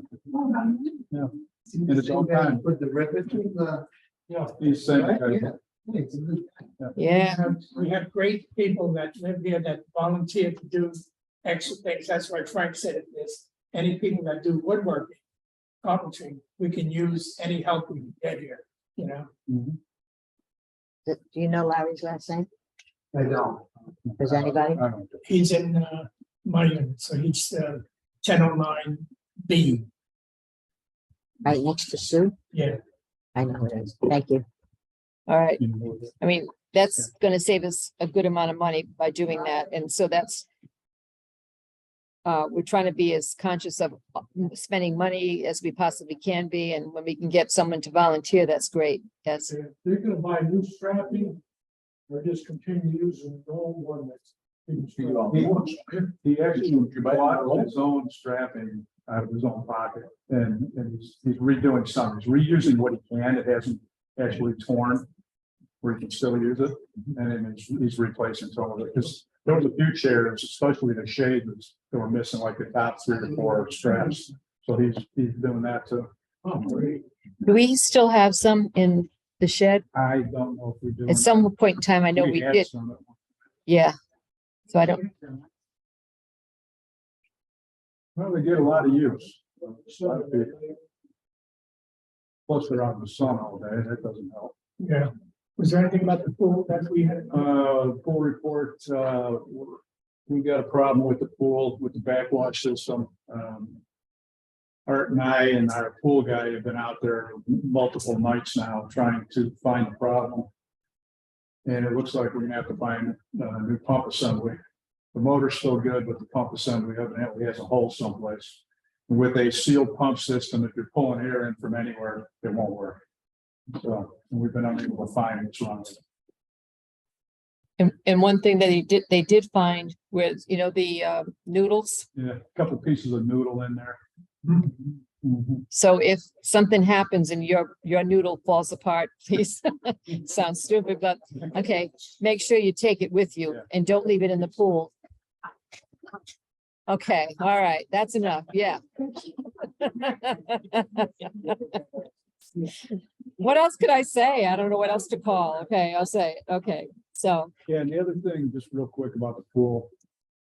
Yeah. In his own time. Put the ribbon in the. Yeah. He's saying, Yeah. We have great people that live here that volunteer to do extra things. That's why Frank said it is. Any people that do woodworking, carpentry, we can use any help we can get here, you know? Do you know Larry's last name? I don't. Does anybody? He's in my unit, so he's 1009B. Right next to Sue? Yeah. I know it is. Thank you. All right. I mean, that's gonna save us a good amount of money by doing that. And so that's. We're trying to be as conscious of spending money as we possibly can be. And when we can get someone to volunteer, that's great. Yes. They're gonna buy new strapping or just continue using the old one that's. He actually bought his own strapping out of his own pocket and he's redoing some, he's reusing what he can, it hasn't actually torn. Where he can still use it, and then he's replacing some of it, because there was a few chairs, especially the shades, that were missing like the top 3 or 4 straps. So he's doing that too. Do we still have some in the shed? I don't know if we do. At some point in time, I know we had did. some. Yeah. So I don't, Well, they get a lot of use. Plus they're out in the sun all day, that doesn't help. Yeah. Was there anything about the pool that we had? Pool report, we got a problem with the pool, with the backwash system. Art and I and our pool guy have been out there multiple nights now trying to find the problem. And it looks like we're gonna have to find a new pump assembly. The motor's still good, but the pump assembly evidently has a hole someplace. With a sealed pump system, if you're pulling air in from anywhere, it won't work. So we've been unable to find what's wrong with it. and one thing that they did find was, you know, the noodles. Yeah, a couple pieces of noodle in there. So if something happens and your noodle falls apart, please, sounds stupid, but okay, make sure you take it with you and don't leave it in the pool. Okay, all right, that's enough, yeah. What else could I say? I don't know what else to call. Okay, I'll say, it. Okay, so. Yeah, and the other thing, just real quick about the pool,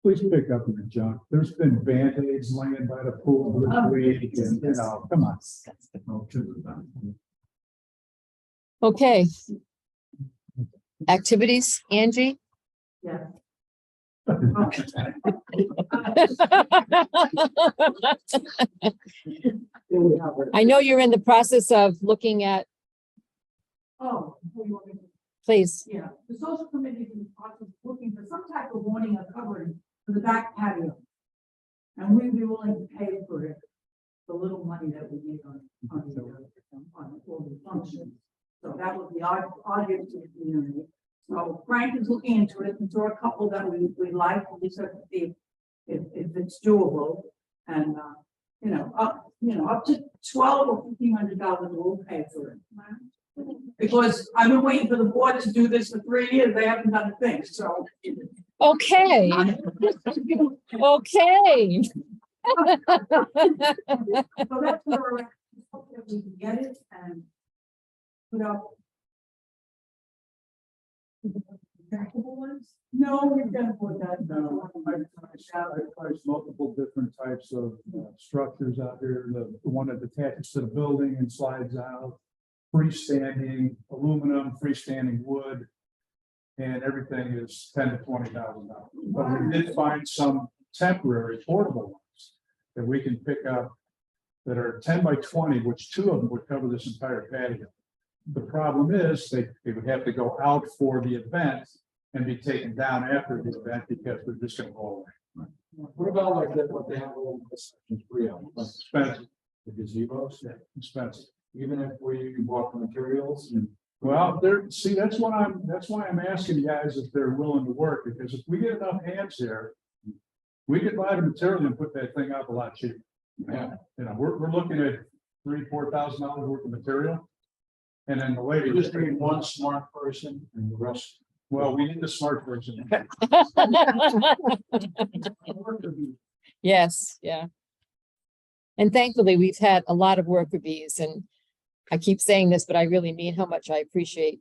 please pick up your junk. There's been Band-Aids laying by the pool this week and, you know, come on. Okay. Activities, Angie? Yeah. I know you're in the process of looking at, Oh, who you want me to- please. yeah, the social committee is in the process of looking for some type of warning or covering for the back patio. And we'd be willing to pay for it, the little money that we need on all the functions. So that would be our gift to the community. So Frank is looking into it, and saw a couple that we like, and just have to see if it's doable. And, up to $1,200 or $1,500 we'll pay for it. Because I've been waiting for the board to do this for 3 years, they haven't done a thing, so. Okay. Okay. So that's where we're at. Hope that we can get it, and put up. Stackable ones? No, we've done put that. No, I priced multiple different types of structures out here. The one that attaches to the building and slides out. Freestanding aluminum, freestanding wood. And everything is $10,000 to $20,000. But we did find some temporary portable ones that we can pick up that are 10 by 20, which 2 of them would cover this entire patio. The problem is they would have to go out for the event and be taken down after the event because they're just gonna go away. What about like that, what they have all the sections free of, like Expensive, the gazebos, expensive. even if we bought the materials and. Well, see, that's why I'm asking you guys if they're willing to work, because if we get enough hands there, we could buy the material and put that thing up a lot cheaper. Yeah. You know, we're looking at $3,000-4,000 worth of material. And then the lady You just need one smart person and the rest. well, we need the smart person. Yes, yeah. And thankfully, we've had a lot of worker bees, and I keep saying this, but I really mean how much I appreciate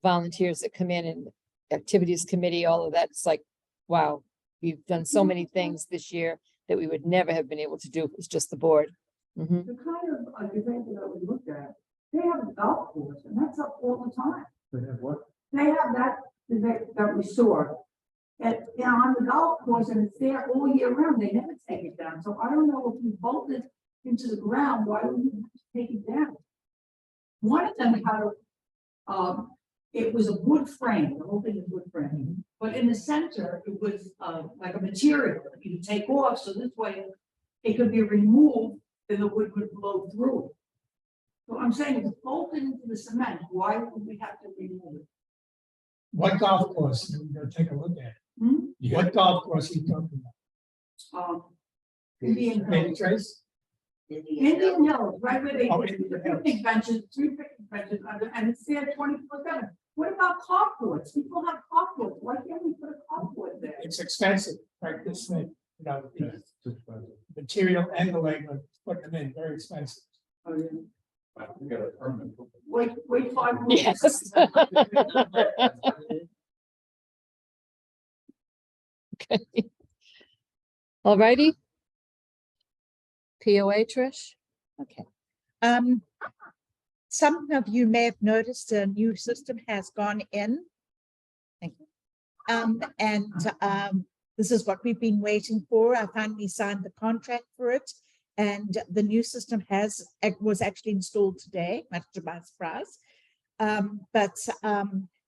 volunteers that come in and activities committee, all of that. It's like, wow, we've done so many things this year that we would never have been able to do if it was just the board. Mhm. The kind of example that we looked at, they have a golf course and that's up all the time. They have what? They have that we saw. On the golf course and it's there all year round. They never take it down. So I don't know if we bolted into the ground, why would we have to take it down? One of them had it was a wood frame, the whole thing is wood frame, but in the center, it was like a material that you take off, so this way it could be removed, then the wood would blow through it. So I'm saying it's bolted into the cement, why would we have to remove it? What golf course? We're gonna take a look at. Hmm? What golf course are you talking about? Indian Maybe Hills. Trace? Indian Hills, right where they, Oh, the Indian Hills. picnic benches, 3 picnic benches under, and it's there 24/7. What about carports? People have carports. Why can't we put a carport there? It's expensive, like this thing, you know, Yeah, the it's expensive. material and the labor, put them in, very expensive. Oh, yeah. We got a permit. Wait 5 minutes. Yes. Okay. All righty. POA, Trish? Okay. Some of you may have noticed a new system has gone in. Thank you. This is what we've been waiting for. I finally signed the contract for it. And the new system was actually installed today, much to my surprise.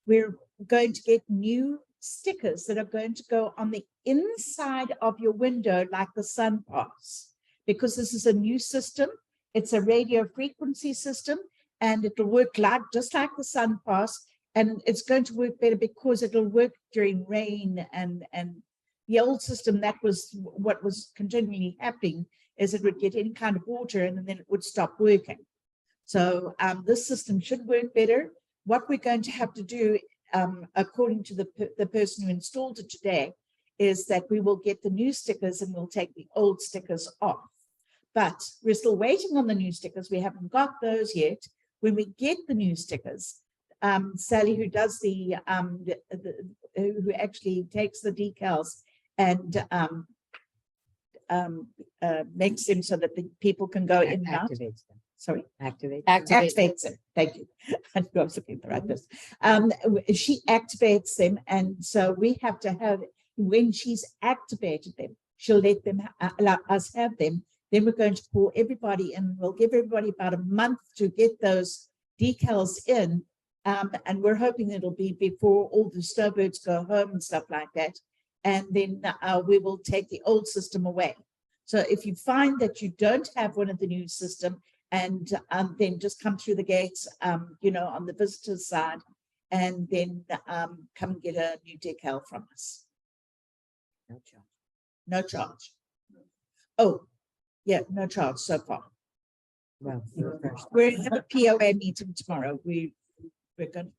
We're going to get new stickers that are going to go on the inside of your window, like the Sun Pass, because this is a new system. It's a radio frequency system, and it'll work just like the Sun Pass, and it's going to work better because it'll work during rain and the old system. That was what was continually happening, is it would get any kind of water and then it would stop working. So this system should work better. What we're going to have to do, according to the person who installed it today, is that we will get the new stickers and we'll take the old stickers off. But we're still waiting on the new stickers. We haven't got those yet. When we get the new stickers, Sally, who does who actually takes the decals and makes them so that the people can go in and out. Activates them. Sorry, Activate. activates them. Thank you. I was looking at the right person. She activates them, and so we have to have, when she's activated them, she'll let them allow us have them. Then we're going to call everybody in. We'll give everybody about a month to get those decals in, and we're hoping it'll be before all the snowbirds go home and stuff like that. And then we will take the old system away. So if you find that you don't have one of the new system, and then just come through the gates, on the visitor's side, and then come and get a new decal from us. No charge. No charge. Oh, yeah, no charge so far. Well, you're first. We're going to have a POA meeting tomorrow. We're going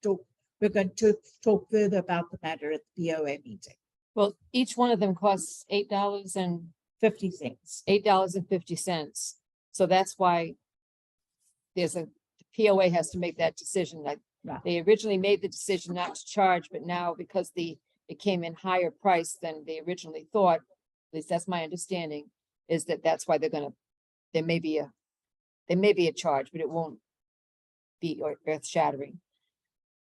to talk further about the matter at the POA meeting. Well, each one of them costs $8.50. $8.50. So that's why there's a POA has to make that decision. Like, Right. they originally made the decision not to charge, but now because it came in higher price than they originally thought, at least that's my understanding, is that's why there may be a charge, but it won't be earth shattering.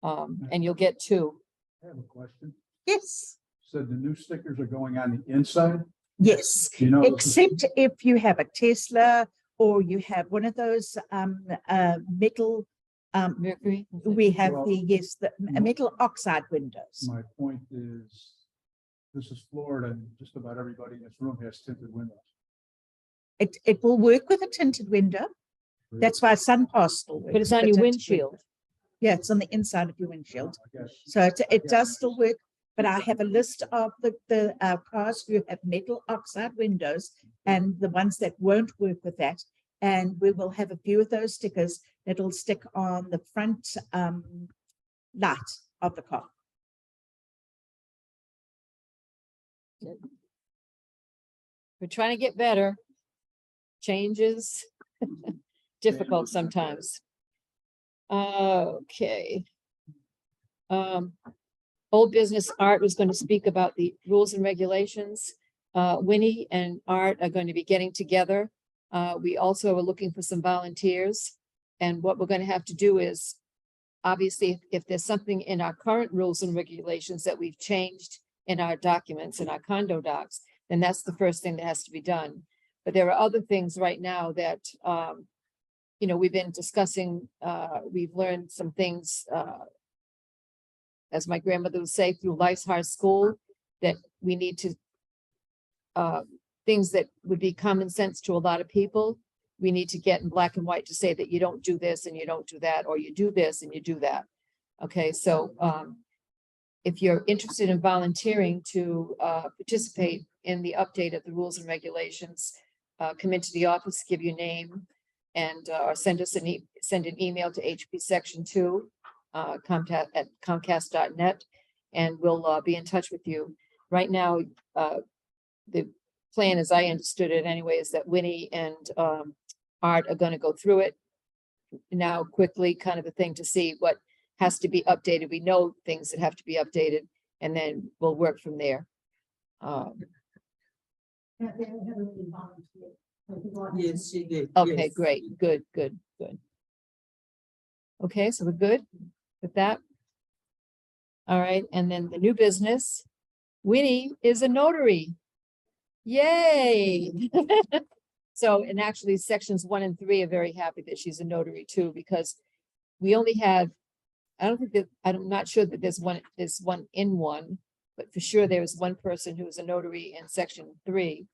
And you'll get two. I have a question. Yes, So the new stickers are going on the inside? yes. Do you know? this is- Except if you have a Tesla or you have one of those metal, Mercury? we have Well, the metal oxide windows. My point is, this is Florida and just about everybody in this room has tinted windows. It will work with a tinted window. That's why SunPass still works. But it's with on a your tinted windshield. window. Yeah, it's on the inside of your windshield. I guess. So it does still work, but I have a list of the cars who have metal oxide windows and the ones that won't work with that. And we will have a few of those stickers that'll stick on the front light of the car. We're trying to get better. Change is difficult sometimes. Okay. Old business. Art was going to speak about the rules and regulations. Winnie and Art are going to be getting together. We also are looking for some volunteers. And what we're going to have to do is, obviously, if there's something in our current rules and regulations that we've changed in our documents, in our condo docs, then that's the first thing that has to be done. But there are other things right now that, we've been discussing, we've learned some things, as my grandmother would say, through life's hard school, that we need to, things that would be common sense to a lot of people, we need to get in black and white to say that you don't do this and you don't do that, or you do this and you do that. Okay, so if you're interested in volunteering to participate in the update of the rules and regulations, come into the office, give your name, and or send us send an email to HP Section 2, Comcast.net, and we'll be in touch with you. Right now, the plan, as I understood it anyway, is that Winnie and Art are going to go through it now quickly, kind of a thing, to see what has to be updated. We know things that have to be updated, and then we'll work from there. Yes, she did. Okay, yes. great, good. Okay, so we're good with that. All right, and then the new business, Winnie is a notary. Yay! So, and actually sections 1 and 3 are very happy that she's a notary too, because we only have, I'm not sure that there's one in one, but for sure there is one person who is a notary in section 3.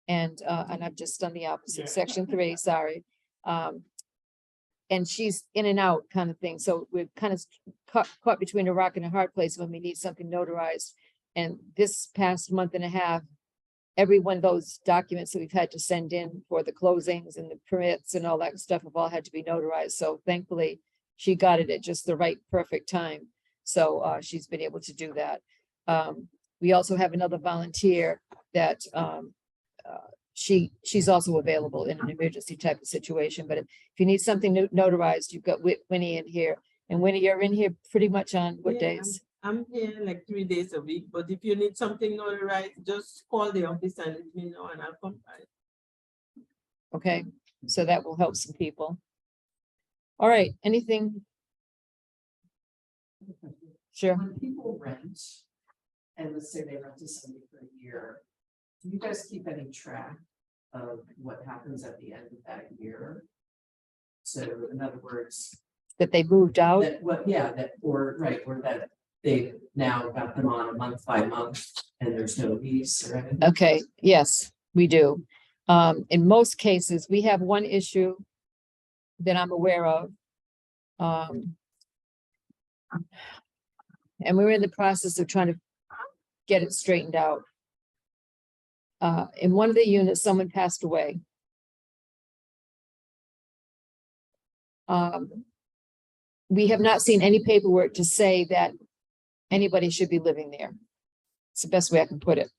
And I've just done the opposite, Yeah. section 3, sorry. And she's in and out kind of thing. So we're kind of caught between a rock and a hard place when we need something notarized. And this past month and a half, every one of those documents that we've had to send in for the closings and the permits and all that stuff have all had to be notarized. So thankfully, she got it at just the right, perfect time. So she's been able to do that. We also have another volunteer that she's also available in an emergency type of situation. But if you need something notarized, you've got Winnie in here. And Winnie, you're in here pretty much on what Yeah, days? I'm here like 3 days a week, but if you need something notarized, just call the office and let me know and I'll come by. Okay, so that will help some people. All right, anything? Sure. When people rent, and let's say they rent to somebody for a year, do you guys keep any track of what happens at the end of that year? So in other words, That they moved out? that, or that they now got them on a month by month and there's no lease or anything. Okay, yes, we do. In most cases, we have one issue that I'm aware of. And we're in the process of trying to get it straightened out. In one of the units, someone passed away. We have not seen any paperwork to say that anybody should be living there. It's the best way I can put it.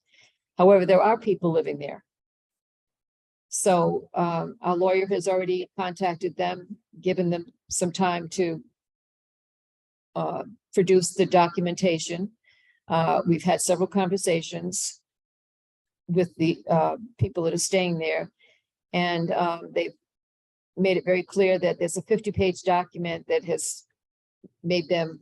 However, there are people living there. So our lawyer has already contacted them, given them some time to produce the documentation. We've had several conversations with the people that are staying there. And they've made it very clear that there's a 50-page document that has made them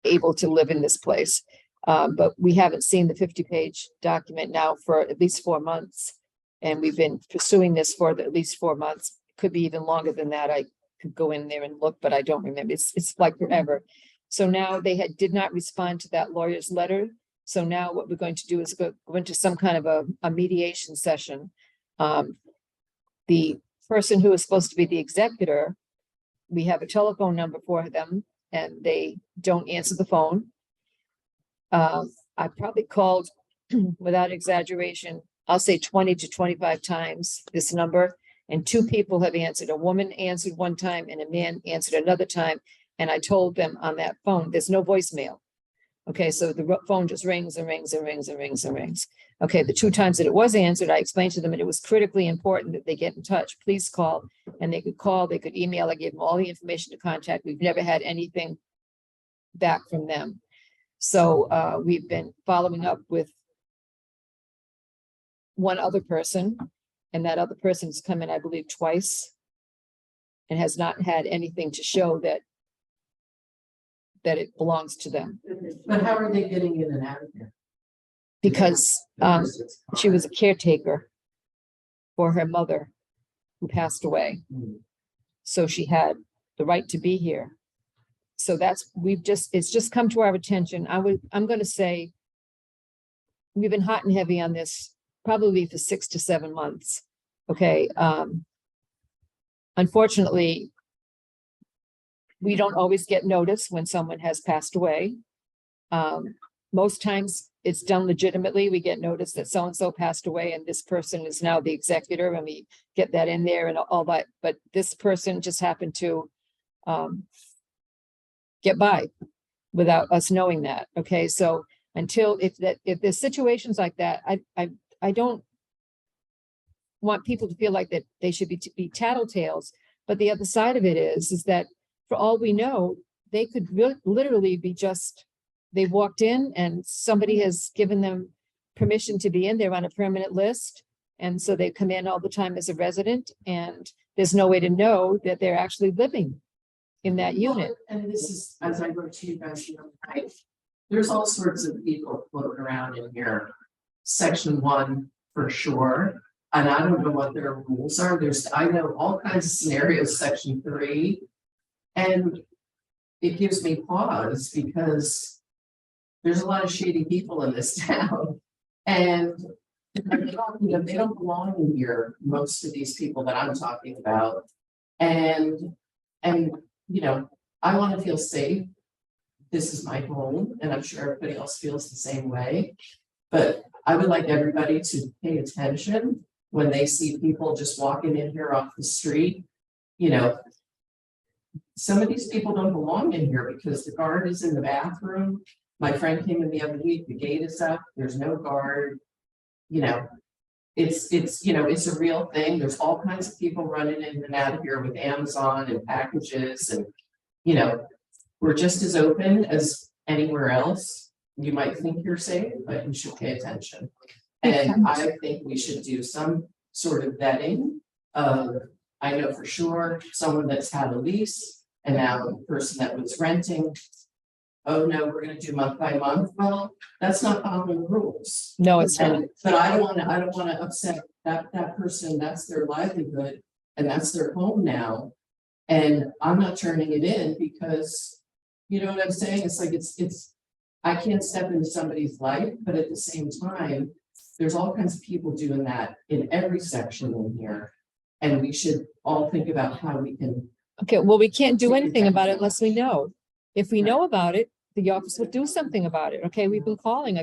able to live in this place. But we haven't seen the 50-page document now for at least 4 months. And we've been pursuing this for at least 4 months. Could be even longer than that. I could go in there and look, but I don't remember. It's like forever. So now they did not respond to that lawyer's letter. So now what we're going to do is go into some kind of a mediation session. The person who is supposed to be the executor, we have a telephone number for them and they don't answer the phone. I probably called, without exaggeration, I'll say 20 to 25 times this number, and 2 people have answered. A woman answered one time and a man answered another time. And I told them on that phone, there's no voicemail. Okay, so the phone just rings and rings and rings and rings and rings. Okay, the 2 times that it was answered, I explained to them that it was critically important that they get in touch. Please call. And they could call, they could email. I gave them all the information to contact. We've never had anything back from them. So we've been following up with one other person, and that other person's come in, I believe, twice and has not had anything to show that it belongs to them. But how are they getting in and out of here? Because she was a caretaker for her mother who passed away. So she had the right to be here. So it's just come to our attention. I'm going to say we've been hot and heavy on this probably for 6 to 7 months. Okay. Unfortunately, we don't always get notice when someone has passed away. Most times it's done legitimately. We get notice that so-and-so passed away and this person is now the executor, and we get that in there and all that. But this person just happened to get by without us knowing that. Okay, so if there's situations like that, I don't want people to feel like that they should be tattletales. But the other side of it is that for all we know, they could literally be they walked in and somebody has given them permission to be in. They're on a permanent list. And so they come in all the time as a resident, and there's no way to know that they're actually living in that unit. And this is, as I wrote to you guys the other night, there's all sorts of people floating around in here. Section 1 for sure. And I don't know what their rules are. I know all kinds of scenarios, Section 3. And it gives me pause because there's a lot of shady people in this town. And they don't belong in here, most of these people that I'm talking about. And I want to feel safe. This is my home, and I'm sure everybody else feels the same way. But I would like everybody to pay attention when they see people just walking in here off the street. Some of these people don't belong in here because the guard is in the bathroom. My friend came in the other week, the gate is up, there's no guard. It's a real thing. There's all kinds of people running in and out of here with Amazon and packages, and we're just as open as anywhere else. You might think you're safe, but you should pay attention. And I think we should do some sort of vetting of, I know for sure, someone that's had a lease and now the person that was renting, oh no, we're gonna do month by month. Well, that's not following the rules. No, it's not. But I don't wanna upset that person. That's their livelihood and that's their home now. And I'm not turning it in because, you know what I'm saying? It's like, I can't step into somebody's life, but at the same time, there's all kinds of people doing that in every section in here. And we should all think about how we can. Okay, well, we can't do anything about it unless we know. If we know about it, the office would do something about it. Okay, we've been calling,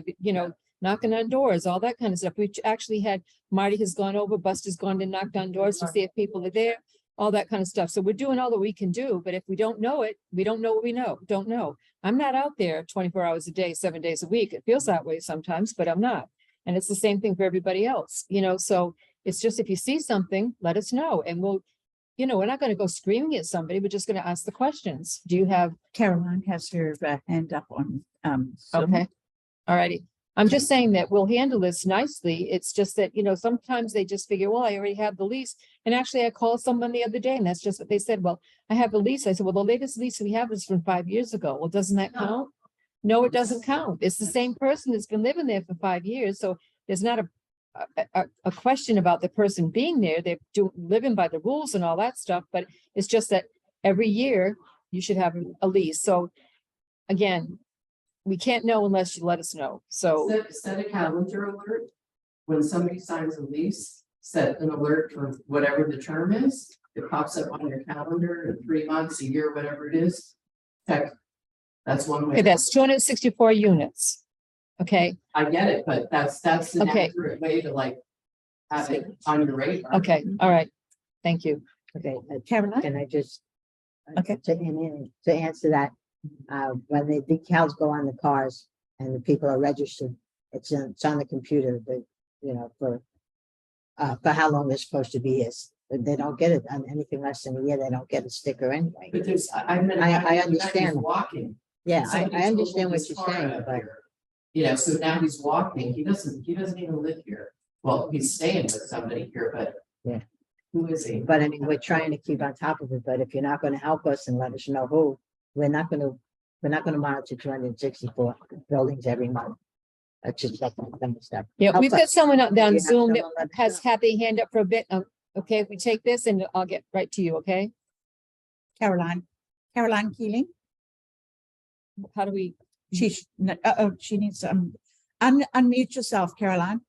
knocking on doors, all that kind of stuff. We've actually had, Marty has gone over, Buster's gone and knocked on doors to see if people are there, all that kind of stuff. So we're doing all that we can do, but if we don't know it, we don't know what we don't know. I'm not out there 24 hours a day, 7 days a week. It feels that way sometimes, but I'm not. And it's the same thing for everybody else, so it's just, if you see something, let us know, and you know, we're not gonna go screaming at somebody, we're just gonna ask the questions. Do you have, Caroline has her hand up on, Zoom. okay, all righty. I'm just saying that we'll handle this nicely. It's just that, you know, sometimes they just figure, well, I already have the lease. And actually, I called someone the other day and that's just what they said. Well, I have the lease. I said, well, the latest lease we have is from 5 years ago. Well, doesn't that count? No, it doesn't count. It's the same person that's been living there for 5 years. So there's not a question about the person being there. They're living by the rules and all that stuff, but it's just that every year you should have a lease. So again, we can't know unless you let us know. So, Set a calendar alert. When somebody signs a lease, set an alert for whatever the term is. It pops up on your calendar in 3 months, a year, whatever it is. Check. That's one okay, way. that's 264 units. Okay, I get it, but that's an Okay. accurate way to like have it on your radar. okay, all right. Thank you. Okay, Caroline? can I just? Okay. To answer that, when the decals go on the cars and the people are registered, it's on the computer, but, you know, for how long they're supposed to be is, they don't get it on anything less than a year, they don't get a sticker anyway. But there's, I understand. Walking. Yeah, Somebody I totaled understand what his you're car saying, out but here. You know, so now he's walking, he doesn't even live here. Well, he's staying with somebody here, but. Yeah. Who is he? I mean, we're trying to keep on top of it, but if you're not gonna help us and let us know who, we're not gonna monitor 264 buildings every month. That's just that kind of stuff. Yeah, Help we've got us. someone up down You have Zoom that someone let us has know. had their hand up for a bit. Okay, if we take this and I'll get right to you, okay? Caroline Keeling. How do we, She needs to unmute yourself, Caroline.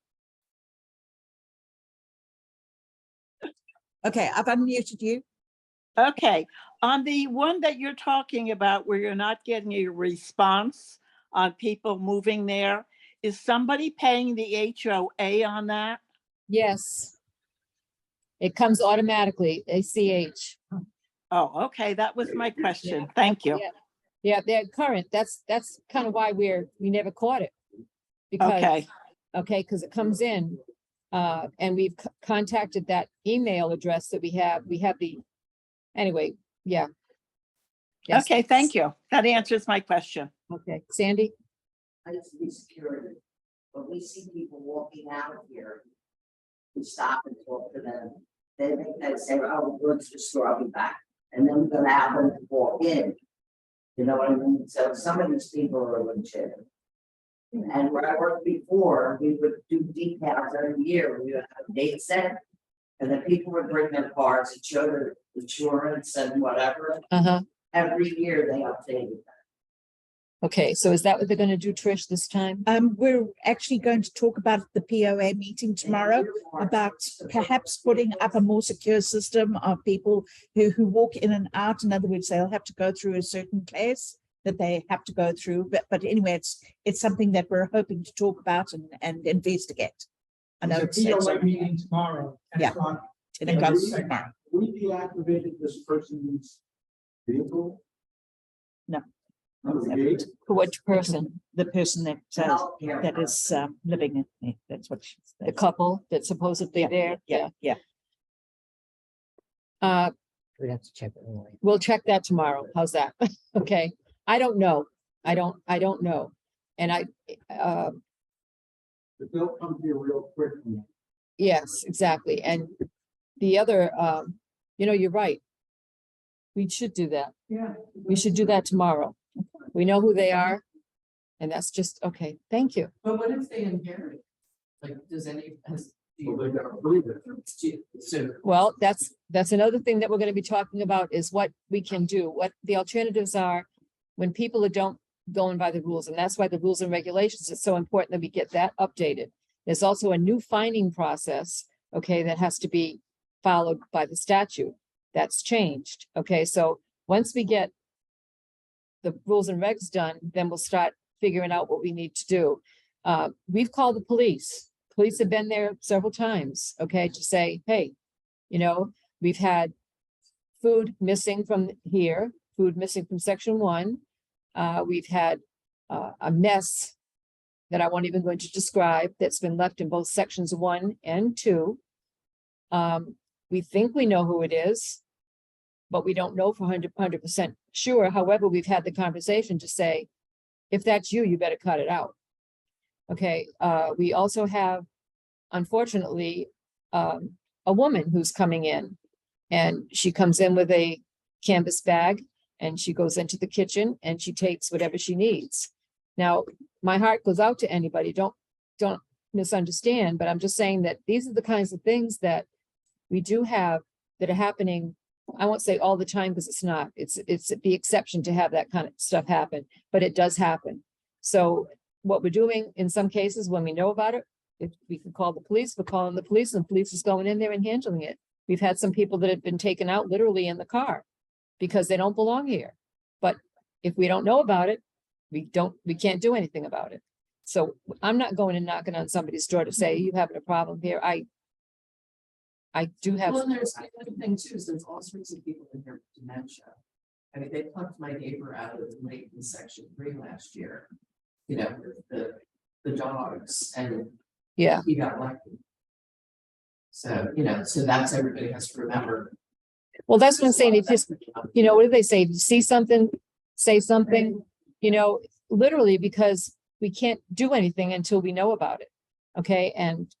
Okay, I've unmuted you. Okay, on the one that you're talking about where you're not getting a response on people moving there, is somebody paying the HOA on that? yes. It comes automatically, ACH. Oh, okay, that was my question. Thank you. Yeah. Yeah, they're current. That's kind of why we never caught it. Because, Okay, okay, because it comes in, and we've contacted that email address that we have the, anyway, yeah. Yes. okay, thank you. That answers my question. Okay, Sandy? I used to be security, but we see people walking out of here. We stop and talk to them. Then they say, oh, we'll go to the store, I'll be back. And then we're gonna have them walk in. You know what I mean? So some of these people are legit. And where I worked before, we would do decals every year. We would have a date set. And then people would bring their cards and show their insurance and whatever. Uh-huh. Every year they updated that. Okay, so is that what they're gonna do, Trish, this time? We're actually going to talk about the POA meeting tomorrow about perhaps putting up a more secure system of people who walk in and out. In other words, they'll have to go through a certain place that they have to go through. But anyway, it's something that we're hoping to talk about and investigate. I know There's it's a POA meeting tomorrow. 10 Yeah. o'clock. 10 o'clock tomorrow. We deactivated this person's vehicle? No. Out of the gate? For which person? The person that is living in there. That's what she's. The couple that's supposedly there? Yeah. We'd have to check it anyway. We'll check that tomorrow. How's that? Okay, I don't know. I don't know. And But they'll come here real quick. yes, exactly. And the other, you're right. We should do that. Yeah. We should do that tomorrow. We know who they are. And that's just, okay, thank you. But what if they inherit? Like, does any, Well, they gotta prove it. so Well, that's another thing that we're gonna be talking about is what we can do, what the alternatives are when people don't going by the rules, and that's why the rules and regulations is so important that we get that updated. There's also a new finding process, okay, that has to be followed by the statute. That's changed, okay? So once we get the rules and regs done, then we'll start figuring out what we need to do. We've called the police. Police have been there several times, okay, to say, hey, we've had food missing from here, food missing from section 1. We've had a mess that I won't even going to describe that's been left in both sections 1 and 2. We think we know who it is. but we don't know for 100% sure. However, we've had the conversation to say, if that's you, you better cut it out. Okay, we also have, unfortunately, a woman who's coming in, and she comes in with a canvas bag, and she goes into the kitchen and she takes whatever she needs. Now, my heart goes out to anybody. Don't misunderstand, but I'm just saying that these are the kinds of things that we do have that are happening. I won't say all the time, because it's not. It's the exception to have that kind of stuff happen, but it does happen. So what we're doing in some cases, when we know about it, if we can call the police, we're calling the police, and the police is going in there and handling it. We've had some people that have been taken out literally in the car because they don't belong here. But if we don't know about it, we can't do anything about it. So I'm not going and knocking on somebody's door to say, you having a problem here. I do have. Well, and there's the other thing too, is there's all sorts of people in here with dementia. I mean, they plucked my neighbor out of late in section 3 last year. You know, with the dogs, and Yeah. he got lucky. So, you know, so that's, everybody has to remember. Well, that's what I'm saying. If you know, what do they say? If you see something, say something, you know, literally, because we can't do anything until we know about it. Okay. And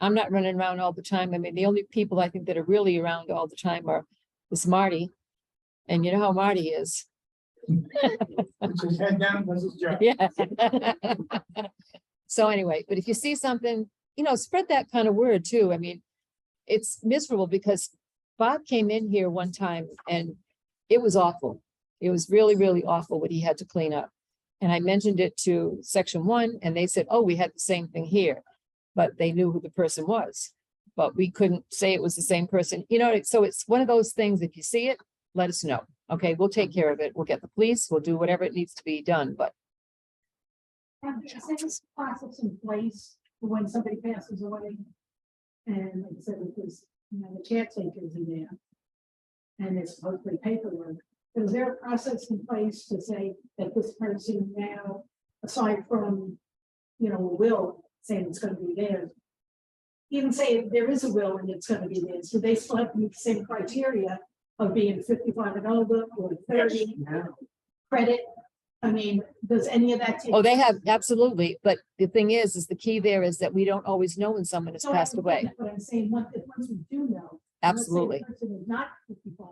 I'm not running around all the time. I mean, the only people I think that are really around all the time is Marty. And you know how Marty is. Puts his head down, does his job. Yeah. So anyway, but if you see something, you know, spread that kind of word too. I mean, it's miserable because Bob came in here one time and it was awful. It was really, really awful what he had to clean up. And I mentioned it to section 1 and they said, oh, we had the same thing here, but they knew who the person was, but we couldn't say it was the same person. You know, so it's one of those things. If you see it, let us know. Okay, we'll take care of it. We'll get the police. We'll do whatever it needs to be done, but. Is there this process in place for when somebody passes away? And like I said, because, you know, the caretakers in there. And it's supposedly paperwork. Is there a process in place to say that this person now, aside from, you know, a will saying it's gonna be theirs? Even say if there is a will and it's gonna be theirs, do they still have to meet the same criteria of being 55 and over or 30 credit? I mean, does any of that take? Oh, they have, absolutely. But the thing is the key there is that we don't always know when someone has No, I passed understand away. that, but I'm saying, once we do know. Absolutely. let's say the person is not 55.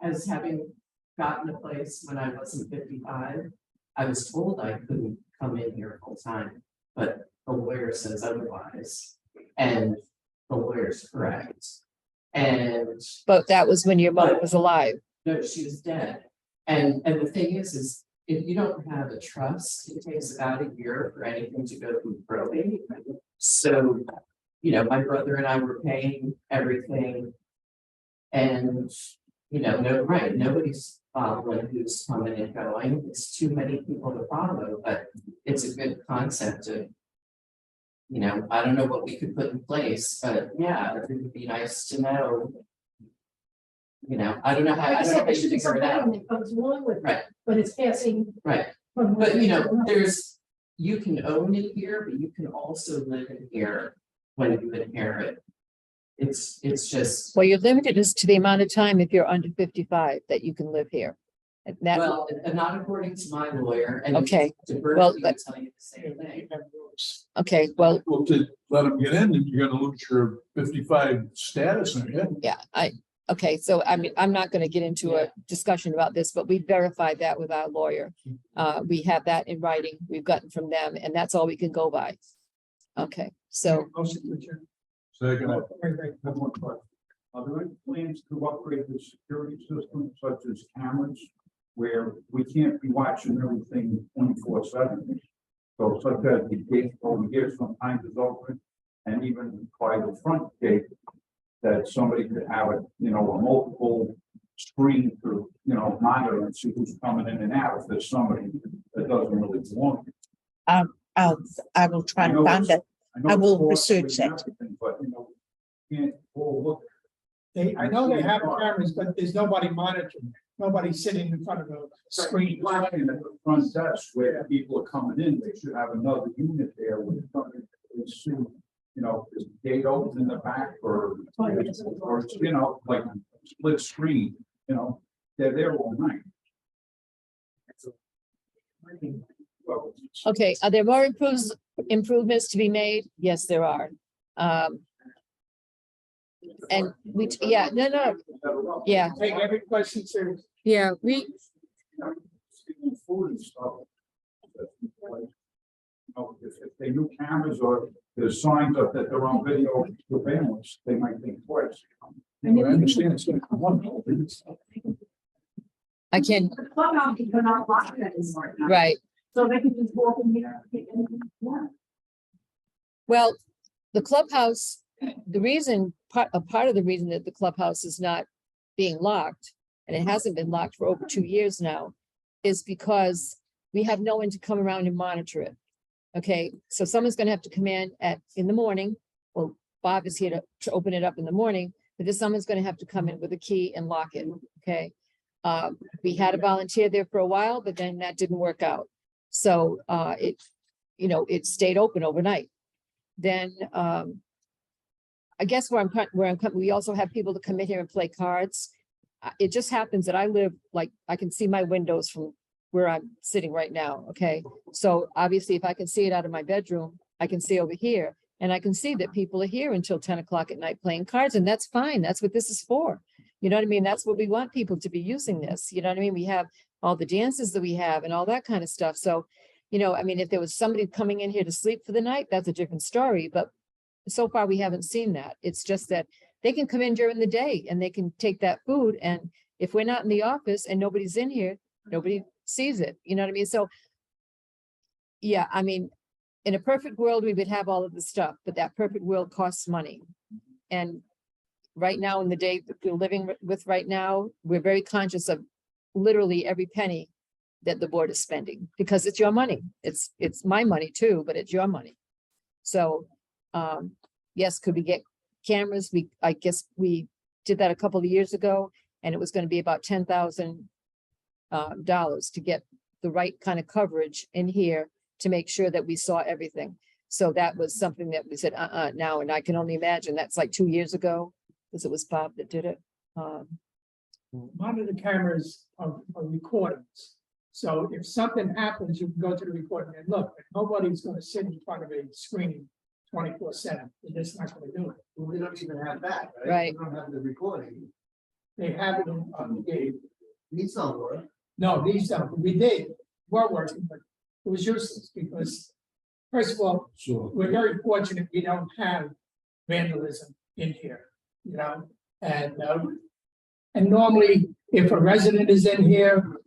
As having gotten a place when I wasn't 55, I was told I couldn't come in here full time, but the lawyer says otherwise. And the lawyer's correct. And But that was when your mother was alive. no, she was dead. And the thing is if you don't have a trust, it takes about a year for anything to go through probate. So, you know, my brother and I were paying everything. And, you know, nobody's following who's coming and going. It's too many people to follow, but it's a good concept of, you know, I don't know what we could put in place, but yeah, it would be nice to know. You know, I don't know how, I don't know how you figure it out. That goes along with it, Right, but it's passing. right. From But you know, you can own it here, but you can also live in here when you inherit. It's just, Well, you're limited as to the amount of time if you're under 55 that you can live here. And that, well, not according to my lawyer, and. Okay, Diverse well, will tell you the same thing. okay, well, Well, to let them get in, then you're gonna lose your 55 status, aren't you? yeah, okay, so I mean, I'm not gonna get into a discussion about this, but we verified that with our lawyer. We have that in writing, we've gotten from them, and that's all we can go by. Okay, so, Second, Have one question. Are there any plans to upgrade the security system such as cameras where we can't be watching everything 24/7? So such as the gate over here sometimes is open, and even by the front gate, that somebody could have a, you know, a multiple screen to, you know, monitor and see who's coming in and out if there's somebody that doesn't really belong. I will try and find that. I will research that. But, you know, can't all look. I know they have cameras, but there's nobody monitoring, nobody sitting in front of a screen. Watching at the front desk where people are coming in, they should have another unit there with something they see you know, is the gate open in the back or, you know, like split screen, you know, they're there all night. Well, Okay, are there more improvements to be made? Yes, there are. And we, yeah, no, yeah, Take every question serious. yeah, we, Food and stuff. Like, you know, if they do cameras or there's signs up that they're on video surveillance, they might think twice. I understand it's gonna come up. I can, The clubhouse is not locked anymore. at night. right. So they can just walk in here. and take anything they want. Well, the clubhouse, the reason, a part of the reason that the clubhouse is not being locked, and it hasn't been locked for over 2 years now, is because we have no one to come around and monitor it. Okay, so someone's gonna have to come in the morning. Well, Bob is here to open it up in the morning, but then someone's gonna have to come in with a key and lock it, okay? We had a volunteer there for a while, but then that didn't work out. So, it stayed open overnight. Then, I guess we also have people to come in here and play cards. It just happens that I live, like, I can see my windows from where I'm sitting right now, okay? So obviously, if I can see it out of my bedroom, I can see over here, and I can see that people are here until 10 o'clock at night playing cards, and that's fine. That's what this is for. You know what I mean? That's what we want people to be using this. You know what I mean? We have all the dances that we have and all that kind of stuff. So, I mean, if there was somebody coming in here to sleep for the night, that's a different story, but so far we haven't seen that. It's just that they can come in during the day and they can take that food, and if we're not in the office and nobody's in here, nobody sees it. You know what I mean? So, yeah, I mean, in a perfect world, we would have all of this stuff, but that perfect world costs money. And right now, in the day that we're living with right now, we're very conscious of literally every penny that the board is spending, because it's your money. It's my money too, but it's your money. So, yes, could we get cameras? I guess we did that a couple of years ago, and it was going to be about $10,000 to get the right kind of coverage in here to make sure that we saw everything. So that was something that we said, now, and I can only imagine that's like 2 years ago, because it was Bob that did it. A lot of the cameras are recordings. So if something happens, you can go to the recording and look, but nobody's gonna sit in front of a screen 24/7. They're just not gonna do it. We don't even have that, right? Right. We don't have the recording. They have it on the game. These don't work. No, these don't. We did, we're working, but it was useless because, first of all, So, we're very fortunate we don't have vandalism in here, and normally if a resident is in here,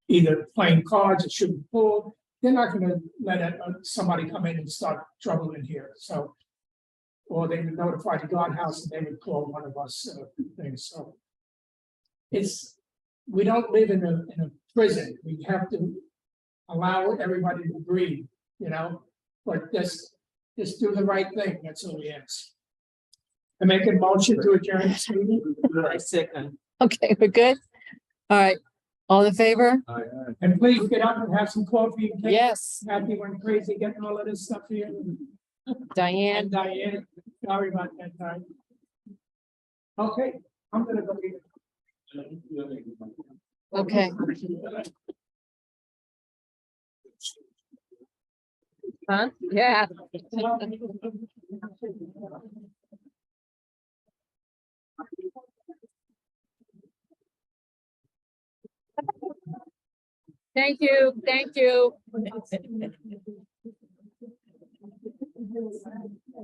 either playing cards or shooting pool, they're not gonna let somebody come in and start trouble in here, so. Or they would notify the guardhouse and they would call one of us things, so. We don't live in a prison. We have to allow everybody to breathe, but just do the right thing. That's all we ask. I make a motion to adjourn this meeting. I second. Okay, we're good. All right, all in favor? And please get up and have some coffee and cake. Yes, Happy went crazy getting all of this stuff here. Diane. And Diane, sorry about that time. Okay, I'm gonna go eat. Okay. Huh? Yeah. Thank you, thank you.